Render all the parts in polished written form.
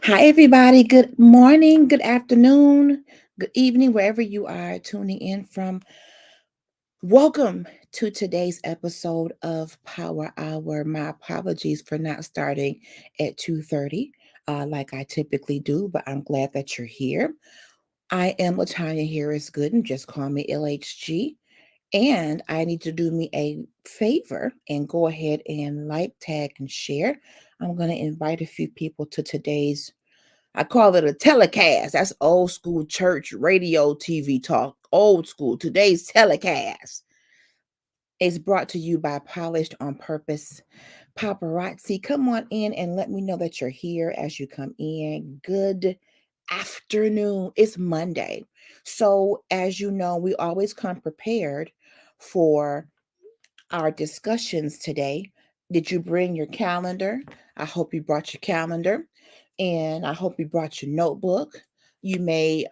Hi, everybody. Good morning, good afternoon, good evening, wherever you are tuning in from. Welcome to today's episode of Power Hour. My apologies for not starting at 2:30, like I typically do, but I'm glad that you're here. I am Latanya Harris Gooden. Just call me LHG. And I need to do me a favor and go ahead and like, tag, and share. I'm going to invite a few people to today's, I call it a telecast. That's old school church radio TV talk. Old school. Today's telecast is brought to you by Polished on Purpose Paparazzi. Come on in and let me know that you're here as you come in. Good afternoon. It's Monday. So, as you know, we always come prepared for our discussions today. Did you bring your calendar? I hope you brought your calendar, and I hope you brought your notebook. You may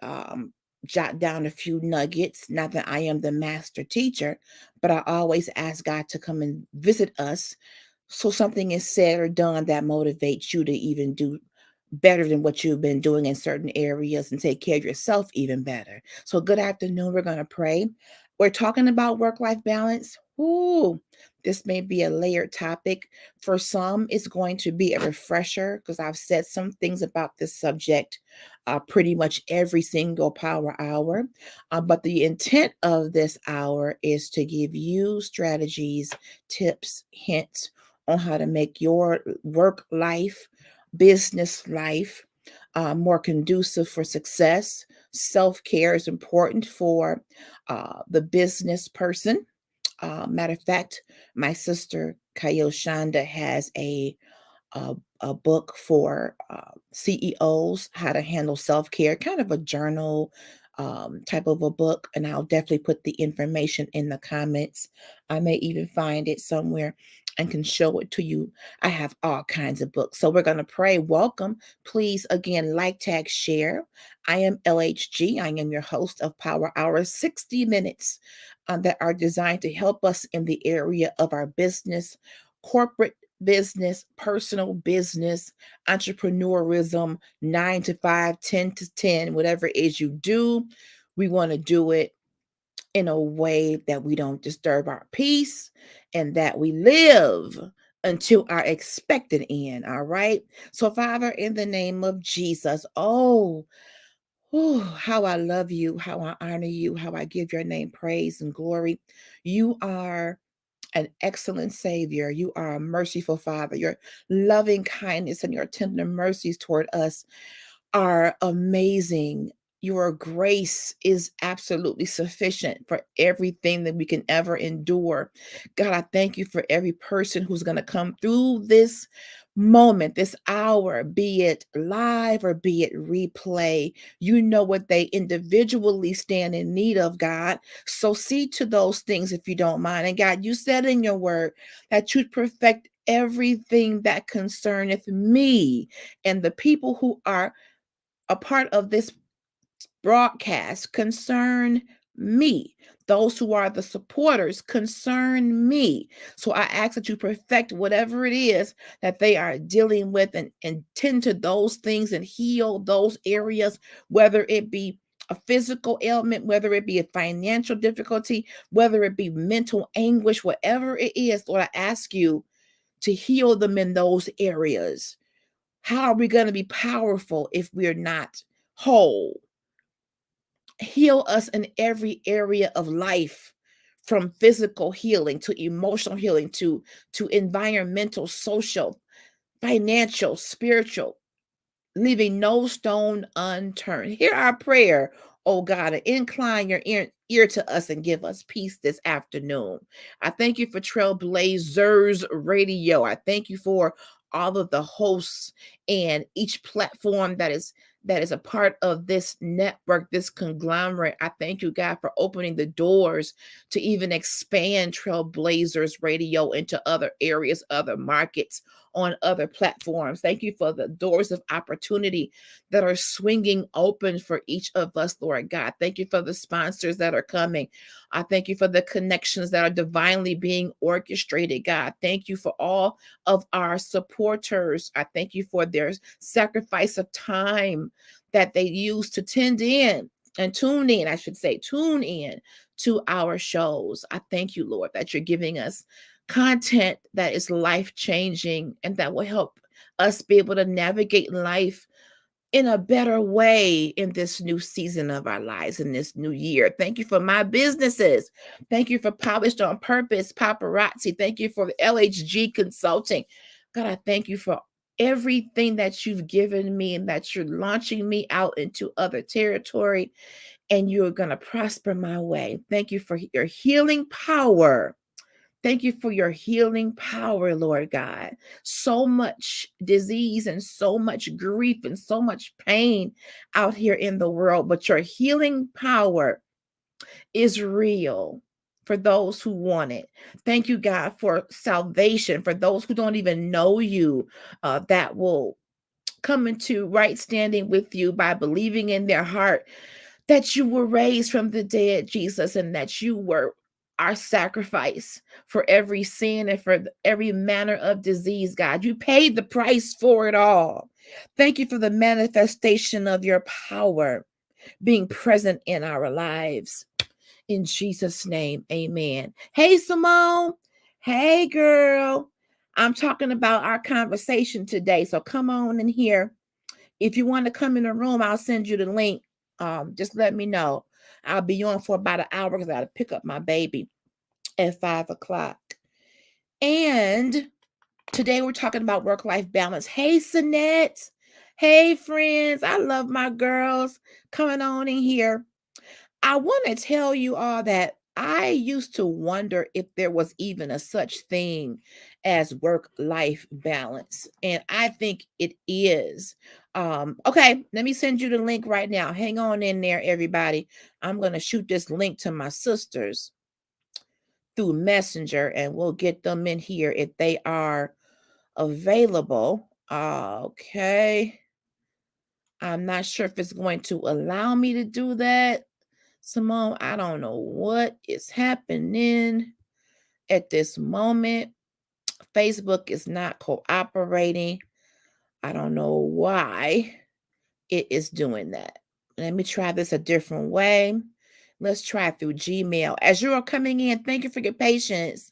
jot down a few nuggets. Not that I am the master teacher, but I always ask God to come and visit us so something is said or done that motivates you to even do better than what you've been doing in certain areas and take care of yourself even better. So, good afternoon. We're going to pray. We're talking about work life balance. Ooh, this may be a layered topic. For some, it's going to be a refresher because I've said some things about this subject pretty much every single power hour. But the intent of this hour is to give you strategies, tips, hints on how to make your work life, business life more conducive for success. Self care is important for the business person. Matter of fact, my sister Kayo Shonda has a, a book for CEOs, how to handle self care, kind of a journal type of a book. And I'll definitely put the information in the comments. I may even find it somewhere and can show it to you. I have all kinds of books. So we're going to pray. Welcome. Please, again, like, tag, share. I am LHG. I am your host of Power Hour, 60 minutes that are designed to help us in the area of our business, corporate business, personal business, entrepreneurism, 9 to 5, 10 to 10, whatever it is you do. We want to do it in a way that we don't disturb our peace and that we live until our expected end. All right. So, Father, in the name of Jesus, how I love you, how I honor you, how I give your name praise and glory. You are an excellent Savior. You are a merciful Father. Your loving kindness and your tender mercies toward us are amazing. Your grace is absolutely sufficient for everything that we can ever endure. God, I thank you for every person who's going to come through this moment, this hour, be it live or be it replay. You know what they individually stand in need of, God. So see to those things if you don't mind. And God, you said in your word that you'd perfect everything that concerneth me and the people who are a part of this broadcast concern me. Those who are the supporters concern me. So I ask that you perfect whatever it is that they are dealing with and tend to those things and heal those areas, whether it be a physical ailment, whether it be a financial difficulty, whether it be mental anguish, whatever it is, Lord, I ask you to heal them in those areas. How are we going to be powerful if we're not whole? Heal us in every area of life, from physical healing to emotional healing to environmental, social, financial, spiritual, leaving no stone unturned. Hear our prayer, oh God, and incline your ear to us and give us peace this afternoon. I thank you for Trailblazers Radio. I thank you for all of the hosts and each platform that is that is a part of this network, this conglomerate. I thank you, God, for opening the doors to even expand Trailblazers Radio into other areas, other markets, on other platforms. Thank you for the doors of opportunity that are swinging open for each of us, Lord God. Thank you for the sponsors that are coming. I thank you for the connections that are divinely being orchestrated, God. Thank you for all of our supporters. I thank you for their sacrifice of time that they use to tend in and tune in, I should say, tune in to our shows. I thank you, Lord, that you're giving us content that is life changing and that will help us be able to navigate life in a better way in this new season of our lives, in this new year. Thank you for my businesses. Thank you for Polished on Purpose, Paparazzi. Thank you for LHG Consulting. God, I thank you for everything that you've given me and that you're launching me out into other territory and you're going to prosper my way. Thank you for your healing power. Thank you for your healing power, Lord God. So much disease and so much grief and so much pain out here in the world, but your healing power is real for those who want it. Thank you, God, for salvation for those who don't even know you, that will come into right standing with you by believing in their heart that you were raised from the dead, Jesus, and that you were our sacrifice for every sin and for every manner of disease, God. You paid the price for it all. Thank you for the manifestation of your power being present in our lives. In Jesus' name, amen. Hey, Simone. Hey, girl. I'm talking about our conversation today. So come on in here. If you want to come in the room, I'll send you the link. Just let me know. I'll be on for about an hour because I got to pick up my baby at 5 o'clock. And today we're talking about work-life balance. Hey, Sinette. Hey, friends. I love my girls coming on in here. I want to tell you all that I used to wonder if there was even a such thing as work-life balance, and I think it is. Okay, let me send you the link right now. Hang on in there, everybody. I'm going to shoot this link to my sisters through Messenger, and we'll get them in here if they are available. Okay. I'm not sure if it's going to allow me to do that. Simone, I don't know what is happening at this moment. Facebook is not cooperating. I don't know why it is doing that. Let me try this a different way. Let's try through Gmail. As you are coming in, thank you for your patience.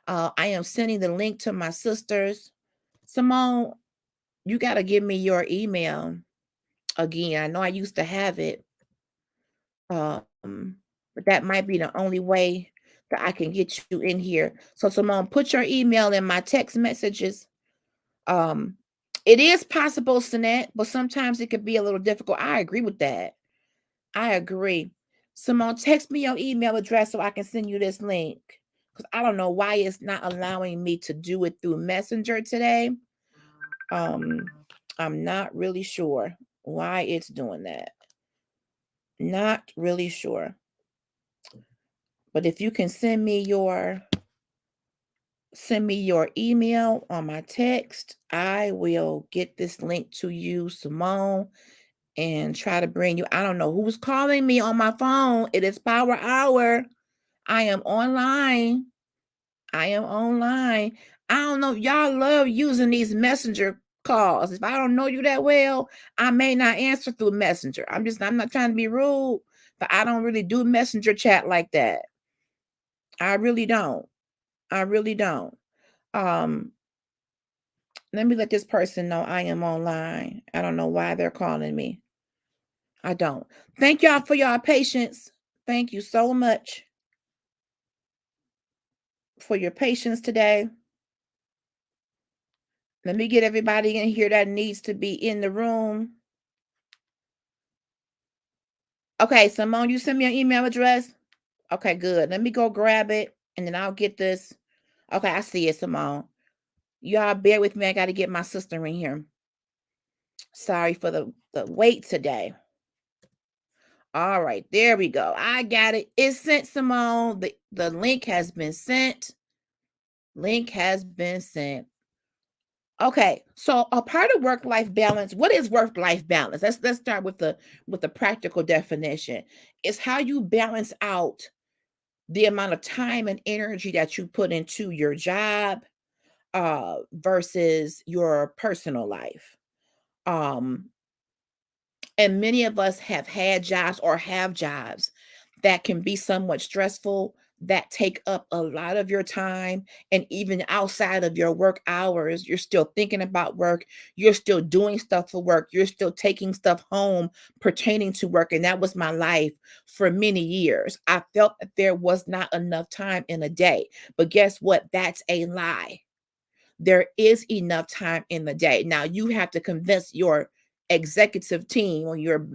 I am sending the link to my sisters. Simone, you got to give me your email again. I know I used to have it. But that might be the only way that I can get you in here. So Simone, put your email in my text messages. Um, it is possible, Sinette, but sometimes it could be a little difficult. I agree with that. I agree. Simone, text me your email address so I can send you this link. Because I don't know why it's not allowing me to do it through Messenger today. I'm not really sure why it's doing that. Not really sure. But if you can send me your email on my text, I will get this link to you, Simone, and try to bring you. I don't know who's calling me on my phone. It is Power Hour. I am online. I am online. I don't know. Y'all love using these messenger calls. If I don't know you that well, I may not answer through Messenger. I'm not trying to be rude, but I don't really do messenger chat like that. I really don't. I really don't. Um, Let me let this person know I am online. I don't know why they're calling me. I don't. Thank y'all for y'all patience. Thank you so much for your patience today. Let me get everybody in here that needs to be in the room. Okay, Simone, you send me an email address? Okay, good. Let me go grab it and then I'll get this. Okay, I see it, Simone. Y'all bear with me. I got to get my sister in here. Sorry for the wait today. All right, there we go. I got it. It's sent, Simone. The link has been sent. Link has been sent. Okay, so a part of work-life balance. What is work-life balance? Let's start with the practical definition. It's how you balance out the amount of time and energy that you put into your job versus your personal life. Um, and many of us have had jobs or have jobs that can be somewhat stressful, that take up a lot of your time. And even outside of your work hours, you're still thinking about work. You're still doing stuff for work. You're still taking stuff home pertaining to work. And that was my life for many years. I felt that there was not enough time in a day. But guess what? That's a lie. There is enough time in the day. Now you have to convince your executive team or your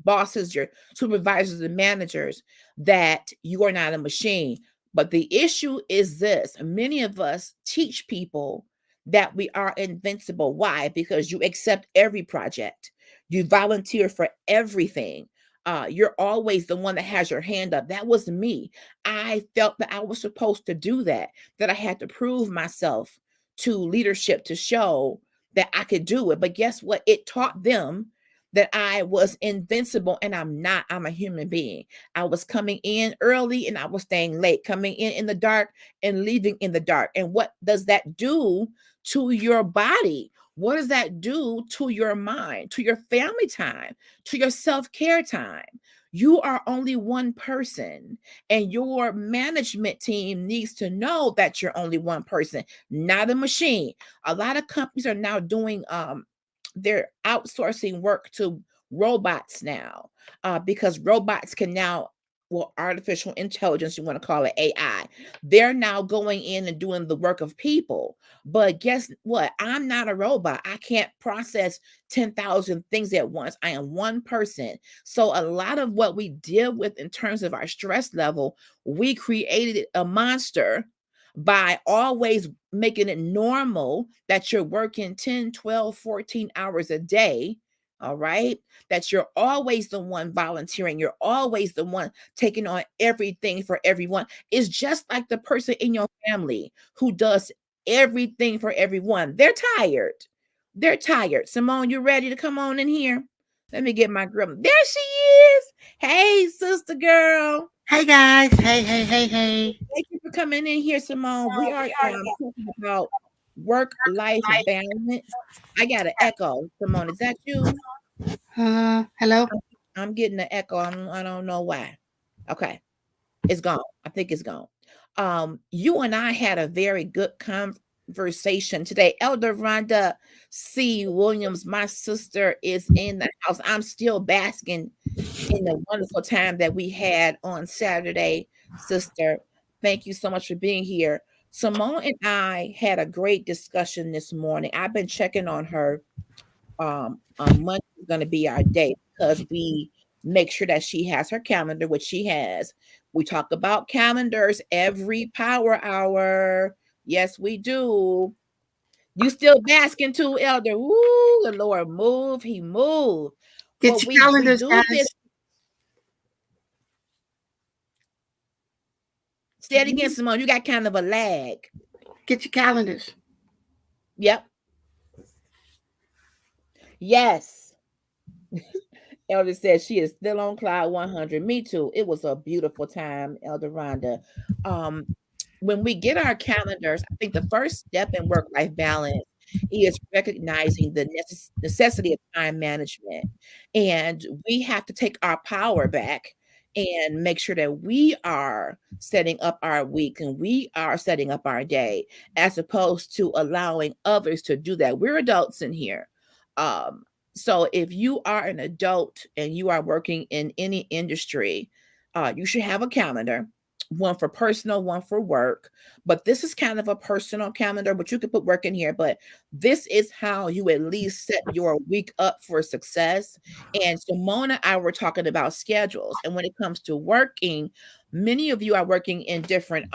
bosses, your supervisors and managers that you are not a machine. But the issue is this: many of us teach people that we are invincible. Why? Because you accept every project, you volunteer for everything. You're always the one that has your hand up. That was me. I felt that I was supposed to do that, that I had to prove myself to leadership to show that I could do it. But guess what? It taught them that I was invincible, and I'm not. I'm a human being. I was coming in early and I was staying late, coming in the dark and leaving in the dark. And what does that do to your body? What does that do to your mind, to your family time, to your self-care time? You are only one person, and your management team needs to know that you're only one person, not a machine. A lot of companies are now doing they're outsourcing work to robots now, because robots can now, well, artificial intelligence, you want to call it AI, they're now going in and doing the work of people. But guess what? I'm not a robot. I can't process 10,000 things at once. I am one person. So a lot of what we deal with in terms of our stress level, we created a monster by always making it normal that you're working 10, 12, 14 hours a day. All right. That you're always the one volunteering. You're always the one taking on everything for everyone. It's just like the person in your family who does everything for everyone. They're tired. They're tired. Simone, you ready to come on in here? Let me get my girl. There she is. Hey, sister girl. Hey guys, hey. Thank you for coming in here, Simone. We are talking about work-life balance. I got an echo, Simone. Is that you? Hello. I'm getting an echo. I don't know why. Okay, it's gone. I think it's gone. You and I had a very good conversation today. Elder Rhonda C. Williams, my sister, is in the house. I'm still basking in the wonderful time that we had on Saturday, sister. Thank you so much for being here. Simone and I had a great discussion this morning. I've been checking on her. Monday is going to be our day because we make sure that she has her calendar, which she has. We talk about calendars every power hour. Yes, we do. You still basking too, Elder. Ooh, the Lord move. He moved. Get Well, your we calendars, do guys. this. Say it again, Simone. You got kind of a lag. Get your calendars. Yep. Yes. Elder says she is still on cloud 100. Me too. It was a beautiful time, Elder Rhonda. Um, when we get our calendars, I think the first step in work-life balance is recognizing the necessity of time management. And we have to take our power back and make sure that we are setting up our week and we are setting up our day, as opposed to allowing others to do that. We're adults in here. Um, so if you are an adult and you are working in any industry, you should have a calendar, one for personal, one for work. But this is kind of a personal calendar, but you could put work in here. But this is how you at least set your week up for success. And Simona and I were talking about schedules. And when it comes to working, many of you are working in different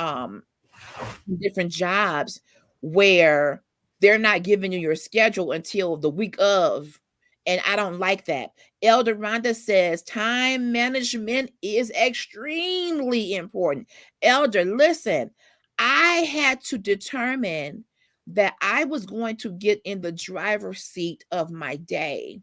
jobs where they're not giving you your schedule until the week of, And I don't like that. Elder Rhonda says time management is extremely important. Elder, listen, I had to determine that I was going to get in the driver's seat of my day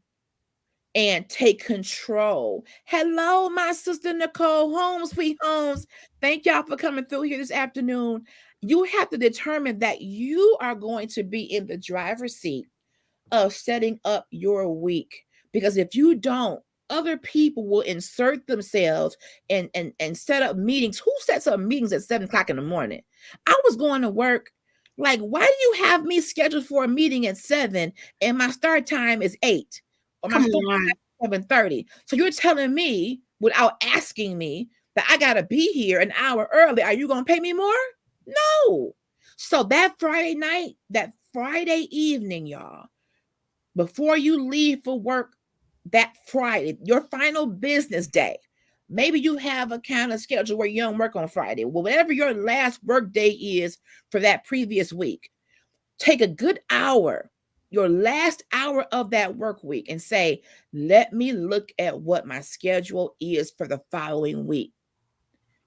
and take control. Hello, my sister Nicole Holmes, sweet Holmes. Thank y'all for coming through here this afternoon. You have to determine that you are going to be in the driver's seat of setting up your week. Because if you don't, other people will insert themselves and set up meetings. Who sets up meetings at 7 o'clock in the morning? I was going to work. Like, why do you have me scheduled for a meeting at 7 and my start time is 8? Or my Come start on. time is 7:30. So you're telling me without asking me that I gotta be here an hour early. Are you gonna pay me more? No. So that Friday night, that Friday evening, y'all, before you leave for work that Friday, your final business day, maybe you have a kind of schedule where you don't work on Friday. Well, whatever your last work day is for that previous week, take a good hour, your last hour of that work week, and say, let me look at what my schedule is for the following week.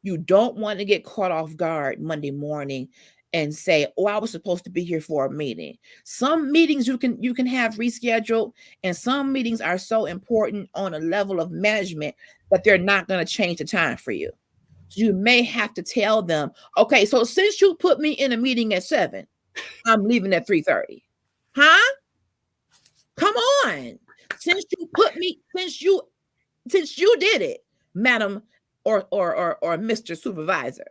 You don't want to get caught off guard Monday morning and say, "Oh, I was supposed to be here for a meeting." Some meetings you can have rescheduled, and some meetings are so important on a level of management that they're not going to change the time for you. So you may have to tell them, "Okay, so since you put me in a meeting at 7, I'm leaving at 3:30." Huh? Come on. Since you did it, madam or Mr. Supervisor.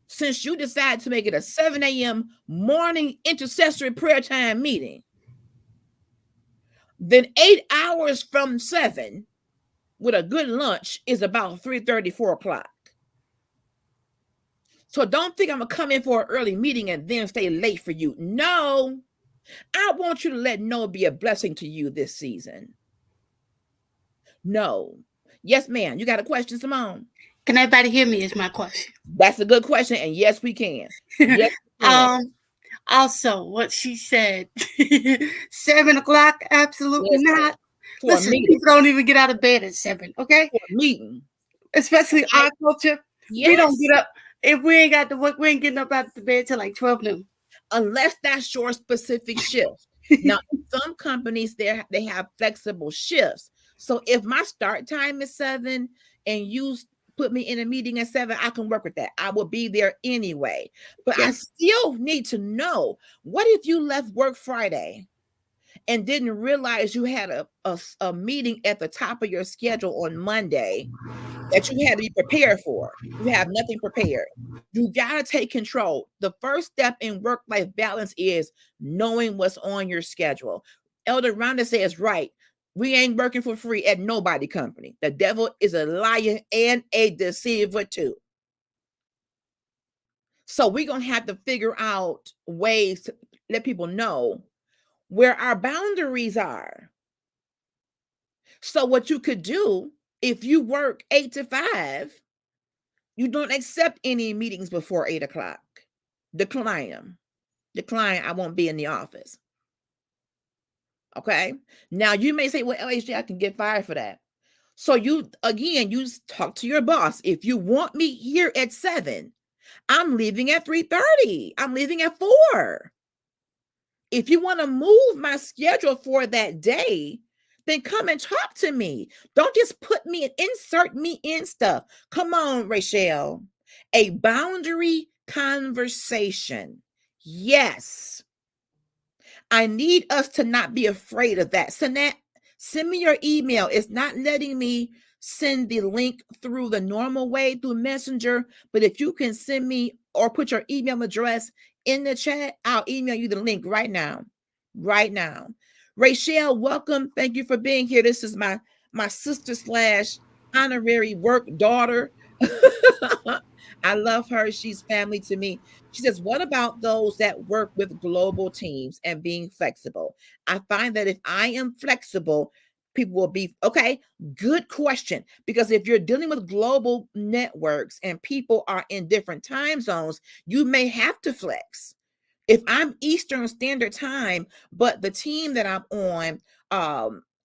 Since you decided to make it a 7 a.m. morning intercessory prayer time meeting, then 8 hours from 7 with a good lunch is about 3:30, 4 o'clock. So don't think I'm going to come in for an early meeting and then stay late for you. No, I want you to let Noah be a blessing to you this season. No. Yes, ma'am. You got a question, Simone? Can everybody hear me is my question. That's a good question. And yes, we can. Yes, we can. Also, what she said, 7 o'clock, absolutely Yes, not. for a Listen, meeting. people don't even get out of bed at 7, okay? For a meeting. Especially our culture. Yes. We don't get up. If we ain't got to work, we ain't getting up out of the bed till like 12 noon. Unless that's your specific shift. Now, in some companies, they have flexible shifts. So if my start time is 7 and you put me in a meeting at 7, I can work with that. I will be there anyway. But I still need to know, what if you left work Friday and didn't realize you had a meeting at the top of your schedule on Monday that you had to be prepared for? You have nothing prepared. You got to take control. The first step in work-life balance is knowing what's on your schedule. Elder Rhonda says, right, we ain't working for free at nobody company. The devil is a liar and a deceiver too. So we're going to have to figure out ways to let people know where our boundaries are. So what you could do, if you work 8 to 5, you don't accept any meetings before 8 o'clock. Decline them. Decline, I won't be in the office. Okay. Now you may say, well, LHJ, I can get fired for that. So you talk to your boss. If you want me here at 7, I'm leaving at 3:30. I'm leaving at 4. If you want to move my schedule for that day, then come and talk to me. Don't just insert me in stuff. Come on, Rachel. A boundary conversation. Yes. I need us to not be afraid of that. Send me your email. It's not letting me send the link through the normal way through Messenger, but if you can send me or put your email address in the chat, I'll email you the link right now. Right now. Rachel, welcome. Thank you for being here. This is my sister / honorary work daughter. I love her. She's family to me. She says, what about those that work with global teams and being flexible? I find that if I am flexible, people will be okay. Good question. Because if you're dealing with global networks and people are in different time zones, you may have to flex. If I'm Eastern Standard Time, but the team that I'm on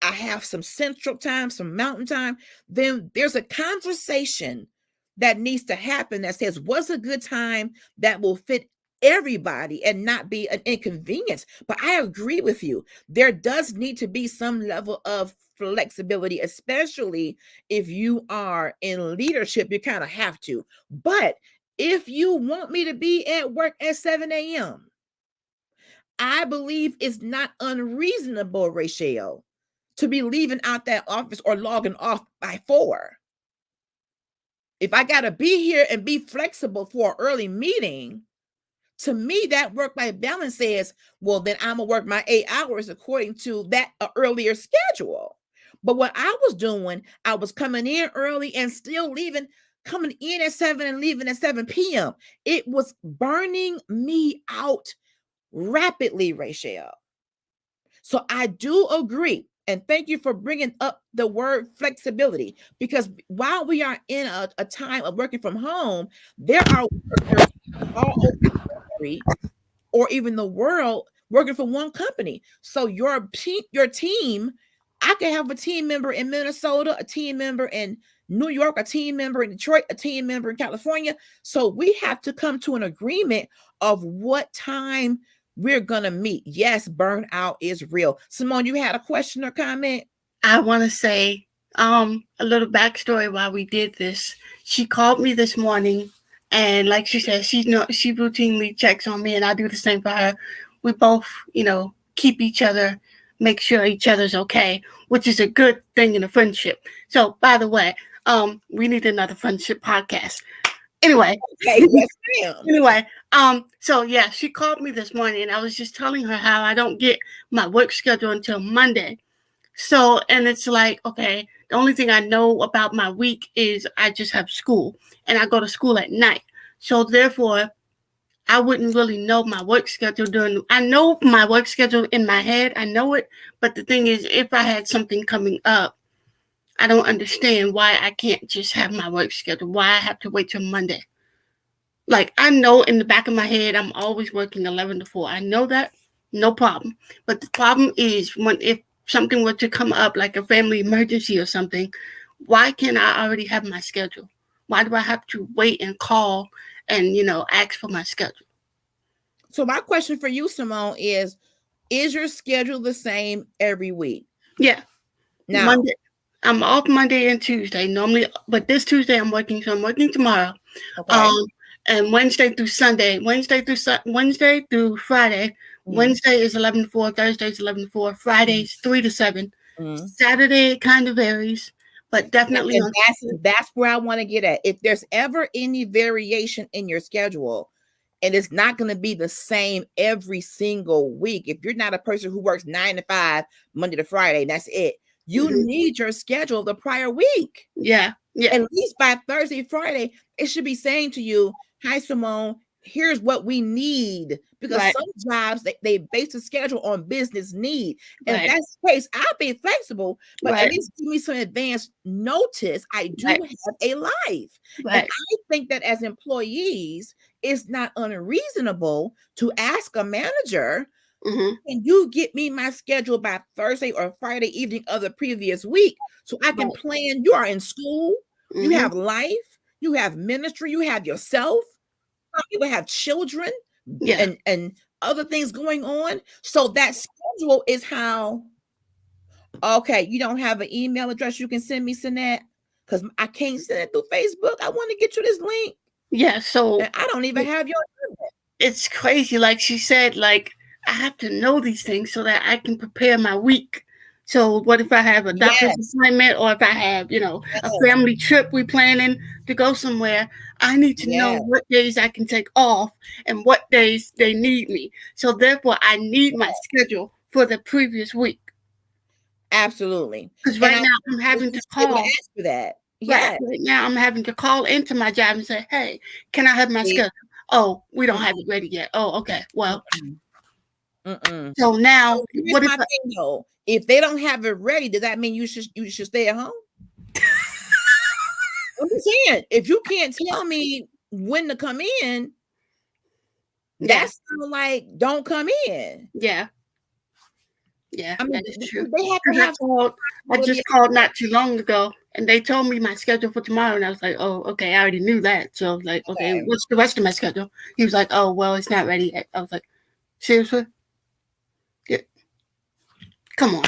I have some central time, some mountain time, then there's a conversation that needs to happen that says, what's a good time that will fit everybody and not be an inconvenience? But I agree with you. There does need to be some level of flexibility, especially if you are in leadership, you kind of have to. But if you want me to be at work at 7 a.m., I believe it's not unreasonable, Rachel, to be leaving out that office or logging off by 4. If I got to be here and be flexible for an early meeting, to me, that work-life balance says, well, then I'm going to work my 8 hours according to that earlier schedule. But what I was doing, I was coming in early and still leaving, coming in at 7 and leaving at 7 p.m. It was burning me out rapidly, Rachel. So I do agree. And thank you for bringing up the word flexibility, because while we are in a time of working from home, there are workers all over the country or even the world working for one company. So your team, I can have a team member in Minnesota, a team member in New York, a team member in Detroit, a team member in California. So we have to come to an agreement of what time we're going to meet. Yes, burnout is real. Simone, you had a question or comment? I want to say a little backstory why we did this. She called me this morning, and like she said, she routinely checks on me, and I do the same for her. We both, keep each other, make sure each other's okay, which is a good thing in a friendship. So, by the way, we need another friendship podcast. Anyway, okay, yes, ma'am. Anyway, so yeah, she called me this morning, and I was just telling her how I don't get my work schedule until Monday. So, and it's like, okay, the only thing I know about my week is I just have school, and I go to school at night. So therefore, I wouldn't really know my work schedule I know my work schedule in my head, I know it, but the thing is, if I had something coming up, I don't understand why I can't just have my work schedule, why I have to wait till Monday. Like, I know in the back of my head, I'm always working 11 to 4. I know that, no problem. But the problem is if something were to come up, like a family emergency or something, why can't I already have my schedule? Why do I have to wait and call and, ask for my schedule? So my question for you, Simone, is your schedule the same every week? Yeah. Now, Monday, I'm off Monday and Tuesday normally, but this Tuesday I'm working, so I'm working tomorrow. Okay. And Wednesday through Friday. Wednesday is 11 to 4, Thursday is 11 to 4, Friday's 3 to 7. Saturday it kind of varies, but definitely. And that's where I want to get at. If there's ever any variation in your schedule, and it's not going to be the same every single week. If you're not a person who works 9 to 5, Monday to Friday, that's it. You need your schedule the prior week. Yeah. At least by Thursday, Friday, it should be saying to you, hi, Simone, here's what we need. Because some jobs, they base the schedule on business need. And if that's the case, I'll be flexible, but at least give me some advance notice. I do have a life. And I think that as employees, it's not unreasonable to ask a manager, can you get me my schedule by Thursday or Friday evening of the previous week so I can plan? You are in school, you have life, you have ministry, you have yourself, some people have children and other things going on. So that schedule is how, okay, you don't have an email address you can send me, Sinette? Because I can't send it through Facebook. I want to get you this link. Yeah, so and I don't even have your internet. It's crazy. Like she said, like, I have to know these things so that I can prepare my week. So what if I have a doctor's assignment, or if I have, a family trip we planning to go somewhere? I need to know what days I can take off and what days they need me. So therefore, I need my schedule for the previous week. Absolutely. Because right now I'm having to call. Ask for that. Right now I'm having to call into my job and say, hey, can I have my schedule? Oh, we don't have it ready yet. Oh, okay. Well, so now, what is my thing though? If they don't have it ready, does that mean you should stay at home? I'm saying, if you can't tell me when to come in, that's like, don't come in. Yeah. Yeah, I mean, that is true. they have to 'Cause I have called, I just called not too long ago, and they told me my schedule for tomorrow, and I was like, "Oh, okay, I already knew that." So I was like, "Okay, Okay. what's the rest of my schedule?" He was like, "Oh, well, it's not ready yet." I was like, "Seriously? Yeah, come on.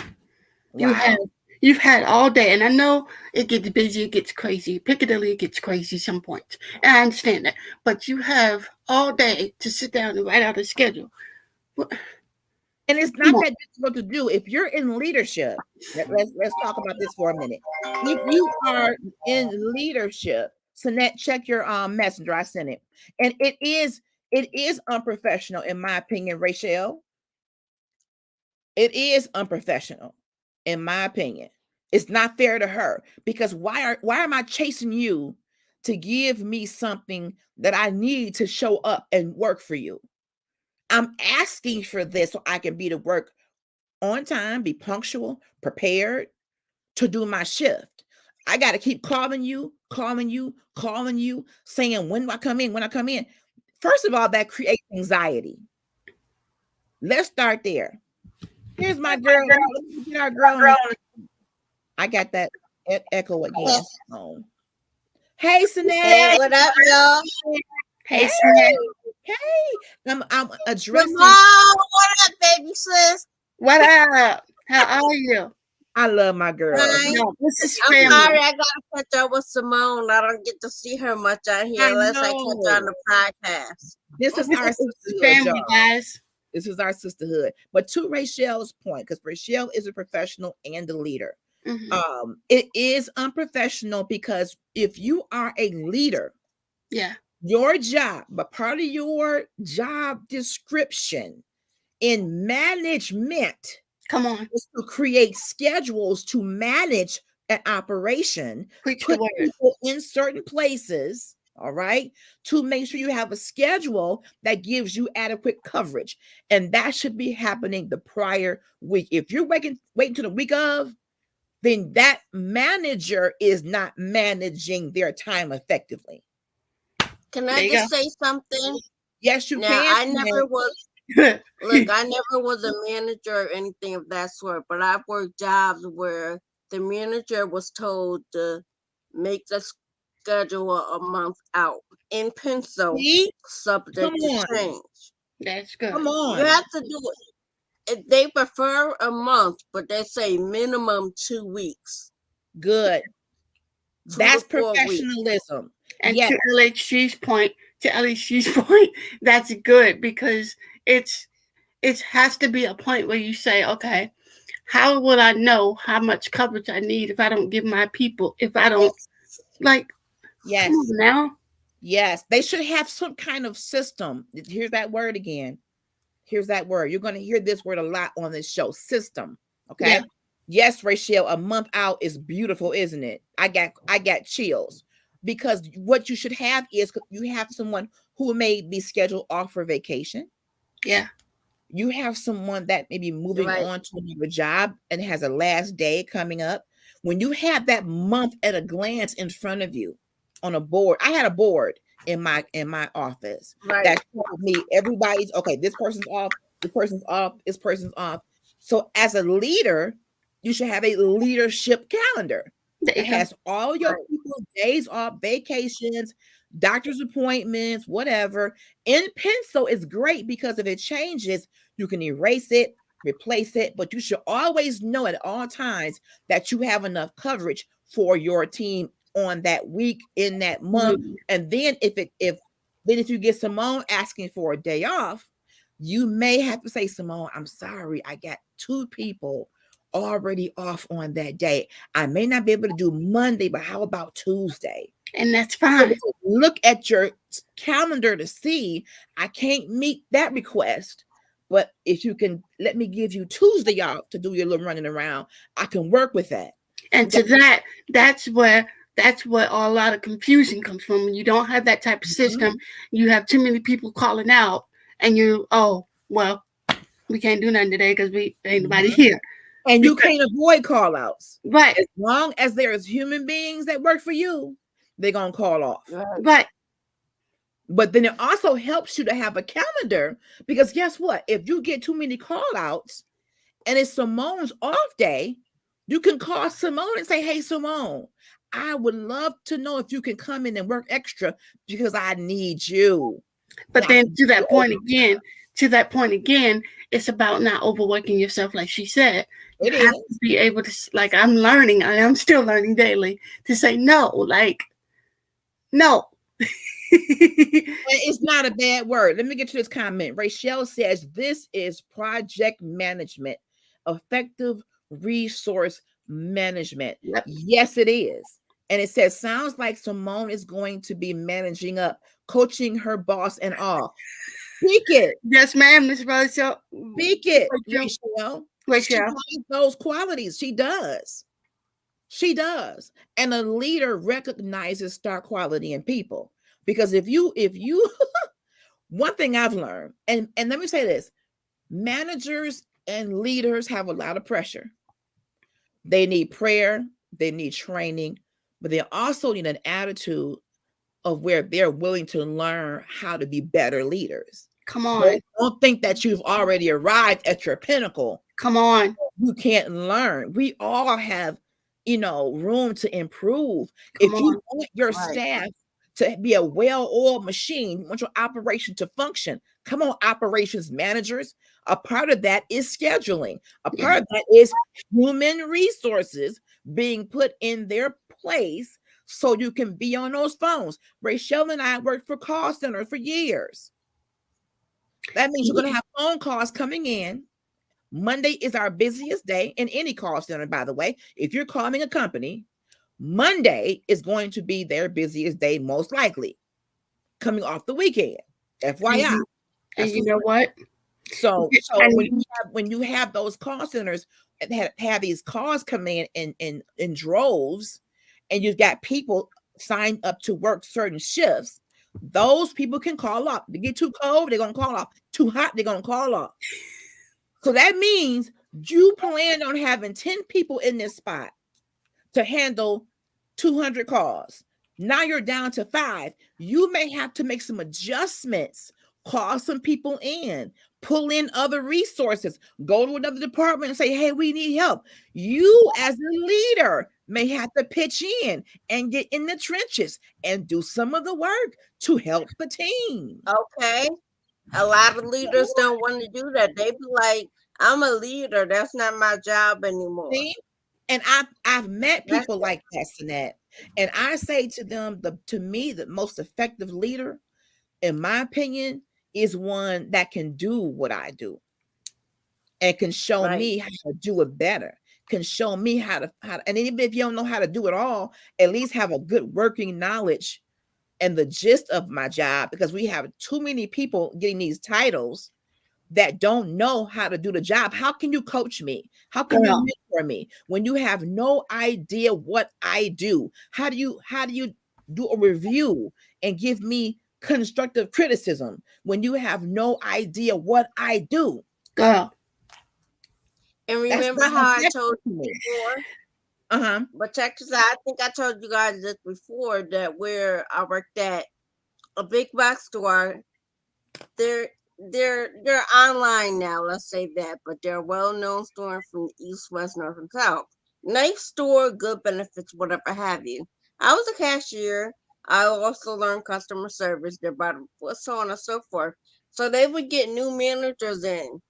You Wow. have you've had all day, and I know it gets busy, it gets crazy. Piccadilly gets crazy some points, and I understand that. But you have all day to sit down and write out a schedule. What- And it's Come not on, that difficult to do. If you're in leadership, let's talk about this for a minute. If you are in leadership, Sanette, check your messenger. I sent it. And it is unprofessional, in my opinion, Rachel. It is unprofessional, in my opinion. It's not fair to her because why am I chasing you to give me something that I need to show up and work for you? I'm asking for this so I can be to work on time, be punctual, prepared to do my shift. I got to keep calling you, saying when do I come in, when I come in. First of all, that creates anxiety. Let's start there. Here's my girl. Let me get our girl on the. I got that echo again. Oh. Hey, Hey, Sinette. what up, y'all? hey, Hey, Snap, hey. I'm addressing. Jamal, what up, baby sis? what up? How are you? I love my girl. Hi. No, this is I'm family. sorry I gotta catch up with Simone. I don't get to see her much out here I unless I catch her on know. the podcast. This is This our is sisterhood, family, y'all. guys. This is our sisterhood. But to Rachel's point, because Rachel is a professional and a leader, it is unprofessional because if you are a leader, Yeah, your job, but part of your job description in management come on, is to create schedules to manage an operation, preach the put word. people in certain places, all right, to make sure you have a schedule that gives you adequate coverage. And that should be happening the prior week. If you're waiting to the week of, then that manager is not managing their time effectively. Can There I you just say something? Yes, you Now can. I never was go. look, I never was a manager or anything of that sort, but I've worked jobs where the manager was told to make the schedule a month out in pencil, See? Come subject to on. change. That's good. Come You on. have to do it. They prefer a month, but they say minimum 2 weeks. Good. 2 That's to 4 weeks. professionalism. And Yes. to LHG's point, that's good because it has to be a point where you say, okay, how will I know how much coverage I need if I don't give my people, if I don't like Yes. come on now? Yes. They should have some kind of system. Here's that word again. Here's that word. You're going to hear this word a lot on this show. System. Okay. Yeah. Yes, Rachel, a month out is beautiful, isn't it? I got chills because what you should have is you have someone who may be scheduled off for vacation. Yeah. You have someone that may be moving Right. on to another job and has a last day coming up. When you have that month at a glance in front of you on a board, I had a board in my office Right. that told me everybody's okay. This person's off. This person's off. This person's off. So as a leader, you should have a leadership calendar There that you go. has all your Right. people's days off, vacations, doctor's appointments, whatever. In pencil is great because if it changes, you can erase it, replace it, but you should always know at all times that you have enough coverage for your team on that week, in that month. Mhm. And then if you get Simone asking for a day off, you may have to say, Simone, I'm sorry, I got 2 people already off on that day. I may not be able to do Monday, but how about Tuesday? And that's So fine. look at your calendar to see, I can't meet that request, but if you can let me give you Tuesday off to do your little running around, I can work with that. And to that's what a lot of confusion comes from. When you don't have that type of system, you have too many people calling out, and we can't do nothing today because we ain't nobody here. And you can't avoid call outs. Right. As long as there's human beings that work for you, they're going to call off. Right. But then it also helps you to have a calendar because guess what? If you get too many call outs and it's Simone's off day, you can call Simone and say, hey, Simone, I would love to know if you can come in and work extra because I need you. But And I then can to do that point overtime. again, it's about not overworking yourself, like she said. You It have is. to be able to, like, I'm learning, I am still learning daily to say no, like, no. And it's not a bad word. Let me get to this comment. Rachel says, this is project management, effective resource management. Yep. Yes, it is. And it says, sounds like Simone is going to be managing up, coaching her boss and all. Speak it. Yes, ma'am, Miss Rachel. Speak it, Rachel. Rachel. She Rachel. has those qualities. She does. She does. And a leader recognizes star quality in people. Because if you one thing I've learned, and let me say this, managers and leaders have a lot of pressure. They need prayer, they need training, but they also need an attitude of where they're willing to learn how to be better leaders. Come on. Don't think that you've already arrived at your pinnacle. Come on. You can't learn. We all have, room to improve. Come If you on. want your staff to be a well-oiled machine, you want your operation to function, come on, operations managers. A part of that is scheduling. A part of that is human resources being put in their place so you can be on those phones. Rachel and I worked for call centers for years. That means you're going to have phone calls coming in. Monday is our busiest day in any call center, by the way. If you're calling a company, Monday is going to be their busiest day, most likely, coming off the weekend. FYI. And you know what? So when you have those call centers that have these calls come in droves, and you've got people signed up to work certain shifts, those people can call off. They get too cold, they're gonna call off. Too hot, they're gonna call off. So that means you plan on having 10 people in this spot to handle 200 calls. Now you're down to 5. You may have to make some adjustments, call some people in, pull in other resources, go to another department and say, hey, we need help. You as a leader may have to pitch in and get in the trenches and do some of the work to help the team. Okay. A lot of leaders don't want to do that. They be like, I'm a leader. That's not my job anymore. See? And I've met people like that, Sinette. And I say to them, to me, the most effective leader, in my opinion, is one that can do what I do and can show me how to do it better, can show me how to, and even if you don't know how to do it all, at least have a good working knowledge and the gist of my job, because we have too many people getting these titles that don't know how to do the job. How can you coach me? How can you mentor me when you have no idea what I do? How do you do a review and give me constructive criticism when you have no idea what I do? Girl. And remember how I told you before? But check this out. I think I told you guys this before, that where I worked at a big box store, they're online now, let's say that, but they're a well-known store from the East, West, North, and South. Nice store, good benefits, whatever have you. I was a cashier. I also learned customer service, so on and so forth. So they would get new managers in.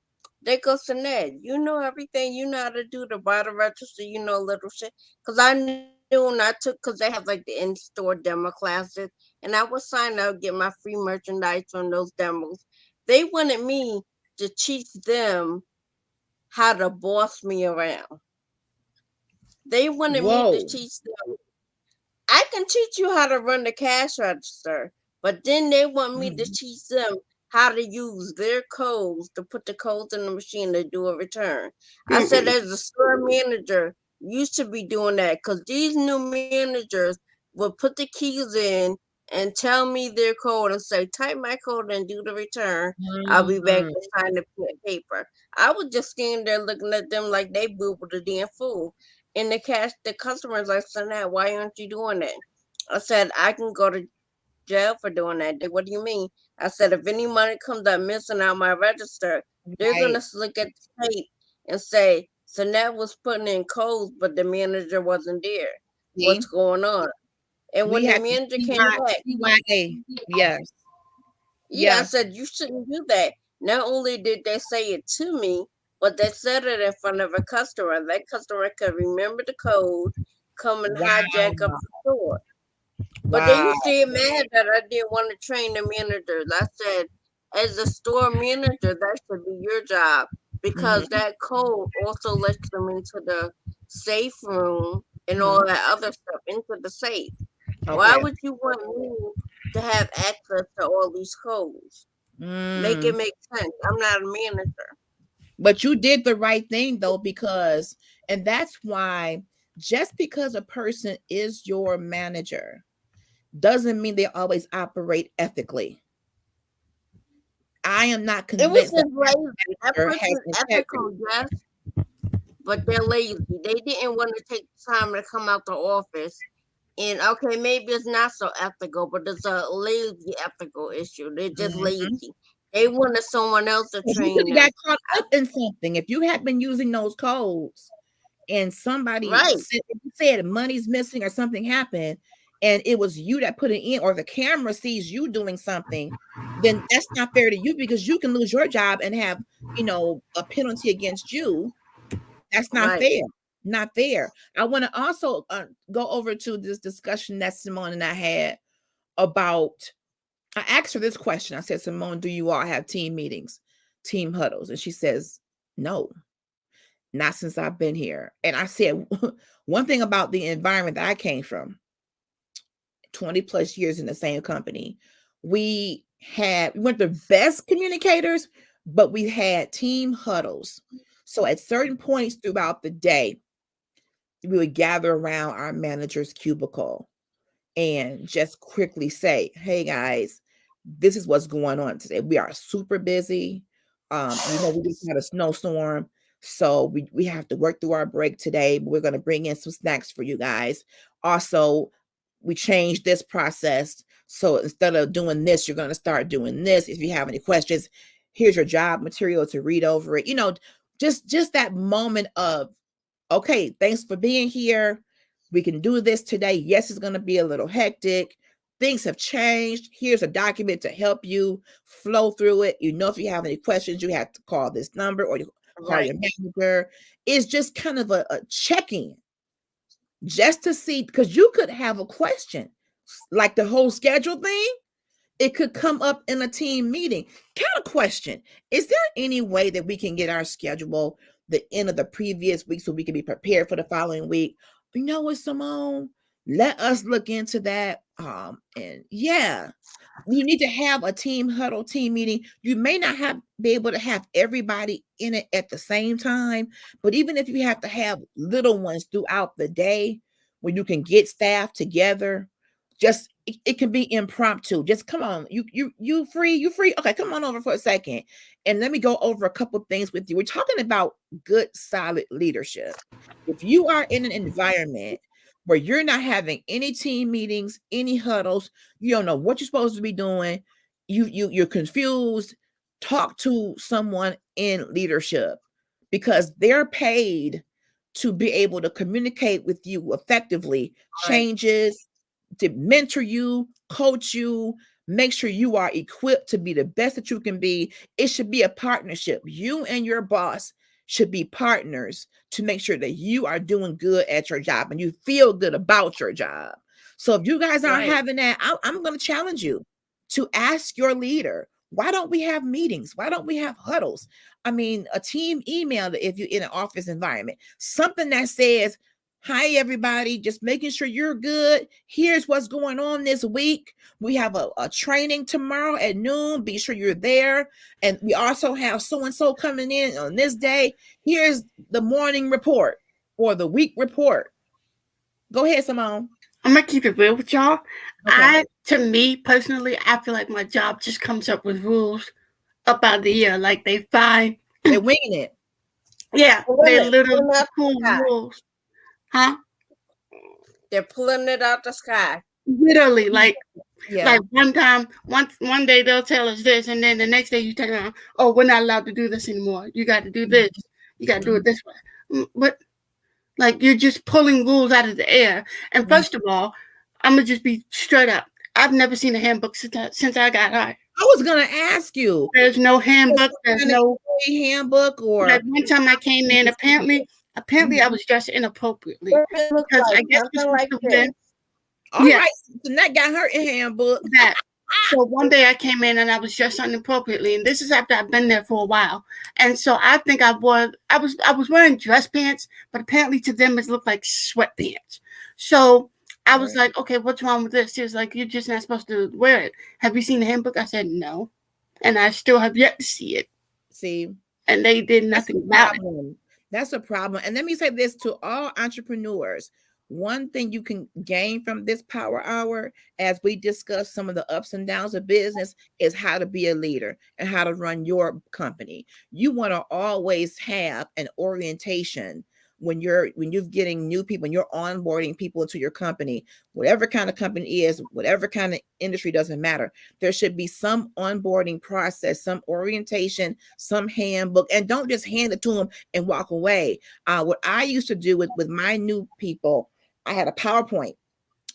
They go, Sinette, you know everything. You know how to do the bottom register, little shit. Because I knew when I took, because they have like the in-store demo classes, and I would sign up, get my free merchandise from those demos. They wanted me to teach them how to boss me around. They wanted me to teach them. I can teach you how to run the cash register, but then they want me to teach them how to use their codes, to put the codes in the machine to do a return. I said, as a store manager, you should be doing that, because these new managers will put the keys in and tell me their code and say, type my code and do the return. I'll be back to sign the paper. I was just standing there looking at them like they boobled a damn fool. And the customer's like, Sinette, why aren't you doing that? I said, I can go to jail for doing that. What do you mean? I said, if any money comes up missing out my register, they're going to look at the tape and say, Sanette was putting in codes, but the manager wasn't there. See? What's going on? And We when the have to manager came back, CYA. Yes. yeah, I Yeah. said, you shouldn't do that. Not only did they say it to me, but they said it in front of a customer. That customer could remember the code, come and hijack up the store. But they Wow. used to get mad that I didn't want to train the managers. I said, as a store manager, that should be your job because that code also lets them into the safe room and all that other stuff into the safe. Why Okay. would you want me to have access to all these codes? Make it make sense. I'm not a manager. But you did the right thing though, because, and that's why just because a person is your manager doesn't mean they always operate ethically. I am not It was convinced just lazy. That manager has person's ethical, integrity. yes, but they're lazy. They didn't want to take the time to come out the office. And okay, maybe it's not so ethical, but it's a lazy ethical issue. They're just lazy. They wanted someone else to You train could have them. got caught up in something if you had been using those codes and somebody Right. said money's missing or something happened and it was you that put it in, or the camera sees you doing something, then that's not fair to you because you can lose your job and have, you know, a penalty against you. That's not Right. fair. Not fair. I want to also go over to this discussion that Simone and I had about, I asked her this question. I said, Simone, do you all have team meetings, team huddles? And she says, no, not since I've been here. And I said, one thing about the environment that I came from, 20 plus years in the same company, we weren't the best communicators, but we had team huddles. So at certain points throughout the day, we would gather around our manager's cubicle and just quickly say, hey guys, this is what's going on today. We are super busy. You know, we just had a snowstorm. So we have to work through our break today, but we're going to bring in some snacks for you guys. Also, we changed this process. So instead of doing this, you're going to start doing this. If you have any questions, here's your job material to read over it. You know, just that moment of, okay, thanks for being here. We can do this today. Yes, it's going to be a little hectic. Things have changed. Here's a document to help you flow through it. You know, if you have any questions, you have to call this number or you call your manager. It's just kind of a check-in just to see, because you could have a question like the whole schedule thing. It could come up in a team meeting. Kind of question, is there any way that we can get our schedule the end of the previous week so we can be prepared for the following week? You know what, Simone? Let us look into that. And yeah, you need to have a team huddle, team meeting. You may not be able to have everybody in it at the same time, but even if you have to have little ones throughout the day where you can get staff together, just it can be impromptu. Just come on, you free? Okay, come on over for a second, and let me go over a couple things with you. We're talking about good, solid leadership. If you are in an environment where you're not having any team meetings, any huddles, you don't know what you're supposed to be doing, you're confused, talk to someone in leadership because they're paid to be able to communicate with you effectively, changes, to mentor you, coach you, make sure you are equipped to be the best that you can be. It should be a partnership. You and your boss should be partners to make sure that you are doing good at your job and you feel good about your job. So if you guys aren't having that, I'm going to challenge you to ask your leader, why don't we have meetings? Why don't we have huddles? I mean, a team email if you're in an office environment, something that says, hi, everybody, just making sure you're good. Here's what's going on this week. We have a training tomorrow at noon. Be sure you're there. And we also have so-and-so coming in on this day. Here's the morning report or the week report. Go ahead, Simone. I'm going to keep it real with y'all. Okay. To me, personally, I feel like my job just comes up with rules about the year. Like they find. They winging it. Yeah, they literally pull rules. Huh? They're pulling it out the sky. Literally, like one day they'll tell us this, and then the next day you turn around, oh, we're not allowed to do this anymore. You got to do this. You got to do it this way. But like you're just pulling rules out of the air. And first of all, I'm gonna just be straight up. I've never seen a handbook since I got hired. I was gonna ask you. There's no handbook. There's no handbook or. That one time I came in, apparently I was dressed inappropriately because I guess this was the way. All right, so that got her in handbook. That. So one day I came in and I was dressed inappropriately, and this is after I've been there for a while. And so I think I was wearing dress pants, but apparently to them it looked like sweatpants. So I was like, okay, what's wrong with this? He was like, you're just not supposed to wear it. Have you seen the handbook? I said no, and I still have yet to see it. See, and they did nothing about it. That's a problem. And let me say this to all entrepreneurs. One thing you can gain from this power hour, as we discuss some of the ups and downs of business, is how to be a leader and how to run your company. You want to always have an orientation when you're getting new people and you're onboarding people into your company, whatever kind of company it is, whatever kind of industry, doesn't matter. There should be some onboarding process, some orientation, some handbook, and don't just hand it to them and walk away. What I used to do with my new people, I had a PowerPoint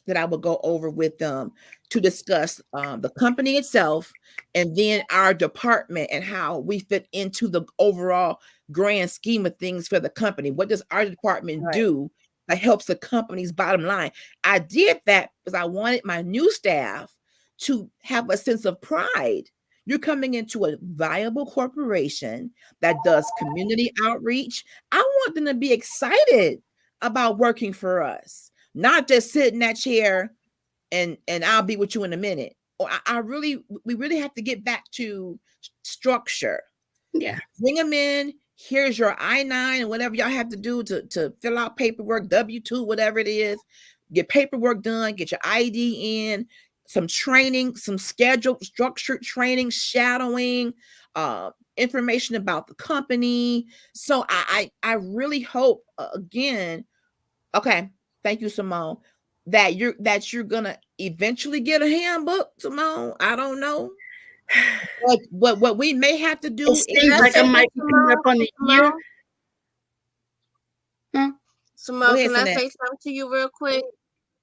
that I would go over with them to discuss the company itself and then our department and how we fit into the overall grand scheme of things for the company. What does our department do that helps the company's bottom line? I did that because I wanted my new staff to have a sense of pride. You're coming into a viable corporation that does community outreach. I want them to be excited about working for us, not just sit in that chair and I'll be with you in a minute. Or we really have to get back to structure. Yeah. Bring them in. Here's your I-9 and whatever y'all have to do to fill out paperwork, W-2, whatever it is. Get paperwork done, get your ID in, some training, some scheduled, structured training, shadowing, information about the company. So I really hope, again, okay, thank you, Simone, that you're gonna eventually get a handbook, Simone. I don't know. But what we may have to do is like I might be coming up on the year. Simone, can I say something to you real quick?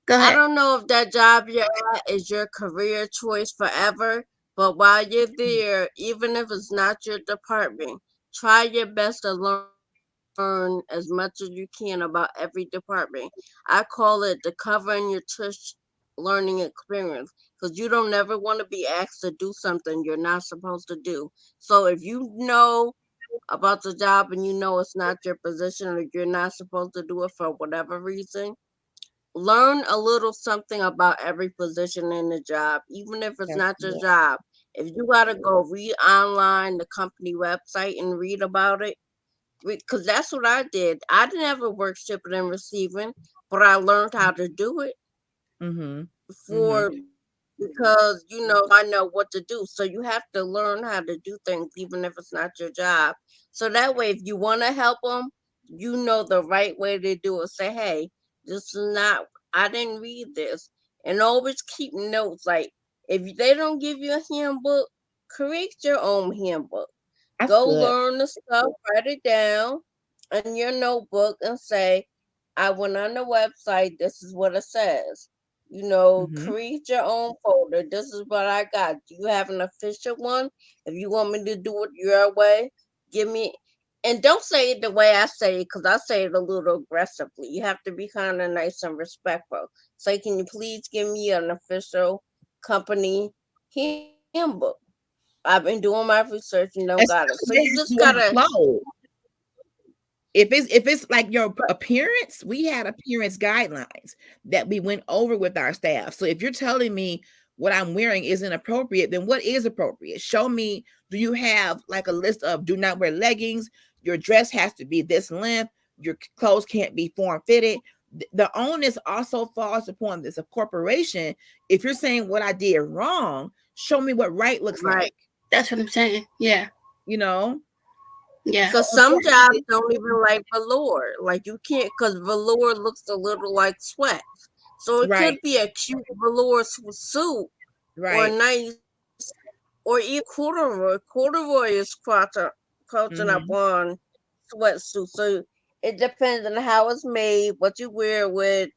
Go ahead. I don't know if that job you're at is your career choice forever, but while you're there, even if it's not your department, try your best to learn as much as you can about every department. I call it the covering your tush learning experience, because you don't never want to be asked to do something you're not supposed to do. So if you know about the job and you know it's not your position or you're not supposed to do it for whatever reason, learn a little something about every position in the job, even if it's not your job. If you gotta go read online the company website and read about it, because that's what I did. I didn't ever work shipping and receiving, but I learned how to do it because I know what to do. So you have to learn how to do things even if it's not your job. So that way, if you want to help them, you know the right way to do it. Say, hey, this is not, I didn't read this. And always keep notes. Like, if they don't give you a handbook, create your own handbook. Go learn the stuff, write it down in your notebook and say, I went on the website, this is what it says. Create your own folder. This is what I got. Do you have an official one? If you want me to do it your way, give me. And don't say it the way I say it, because I say it a little aggressively. You have to be kind of nice and respectful. Say, can you please give me an official company handbook? I've been doing my research and don't got it. So you just gotta. If it's like your appearance, we had appearance guidelines that we went over with our staff. So if you're telling me what I'm wearing isn't appropriate, then what is appropriate? Show me. Do you have like a list of do not wear leggings? Your dress has to be this length. Your clothes can't be form fitted. The onus also falls upon this corporation. If you're saying what I did wrong, show me what right looks like. That's what I'm saying. Yeah. Yeah. Because some jobs don't even like velour. Like you can't, because velour looks a little like sweat. So it could be a cute velour suit or nice, or even corduroy. Corduroy is crouching up on sweatsuit. So it depends on how it's made, what you wear it with.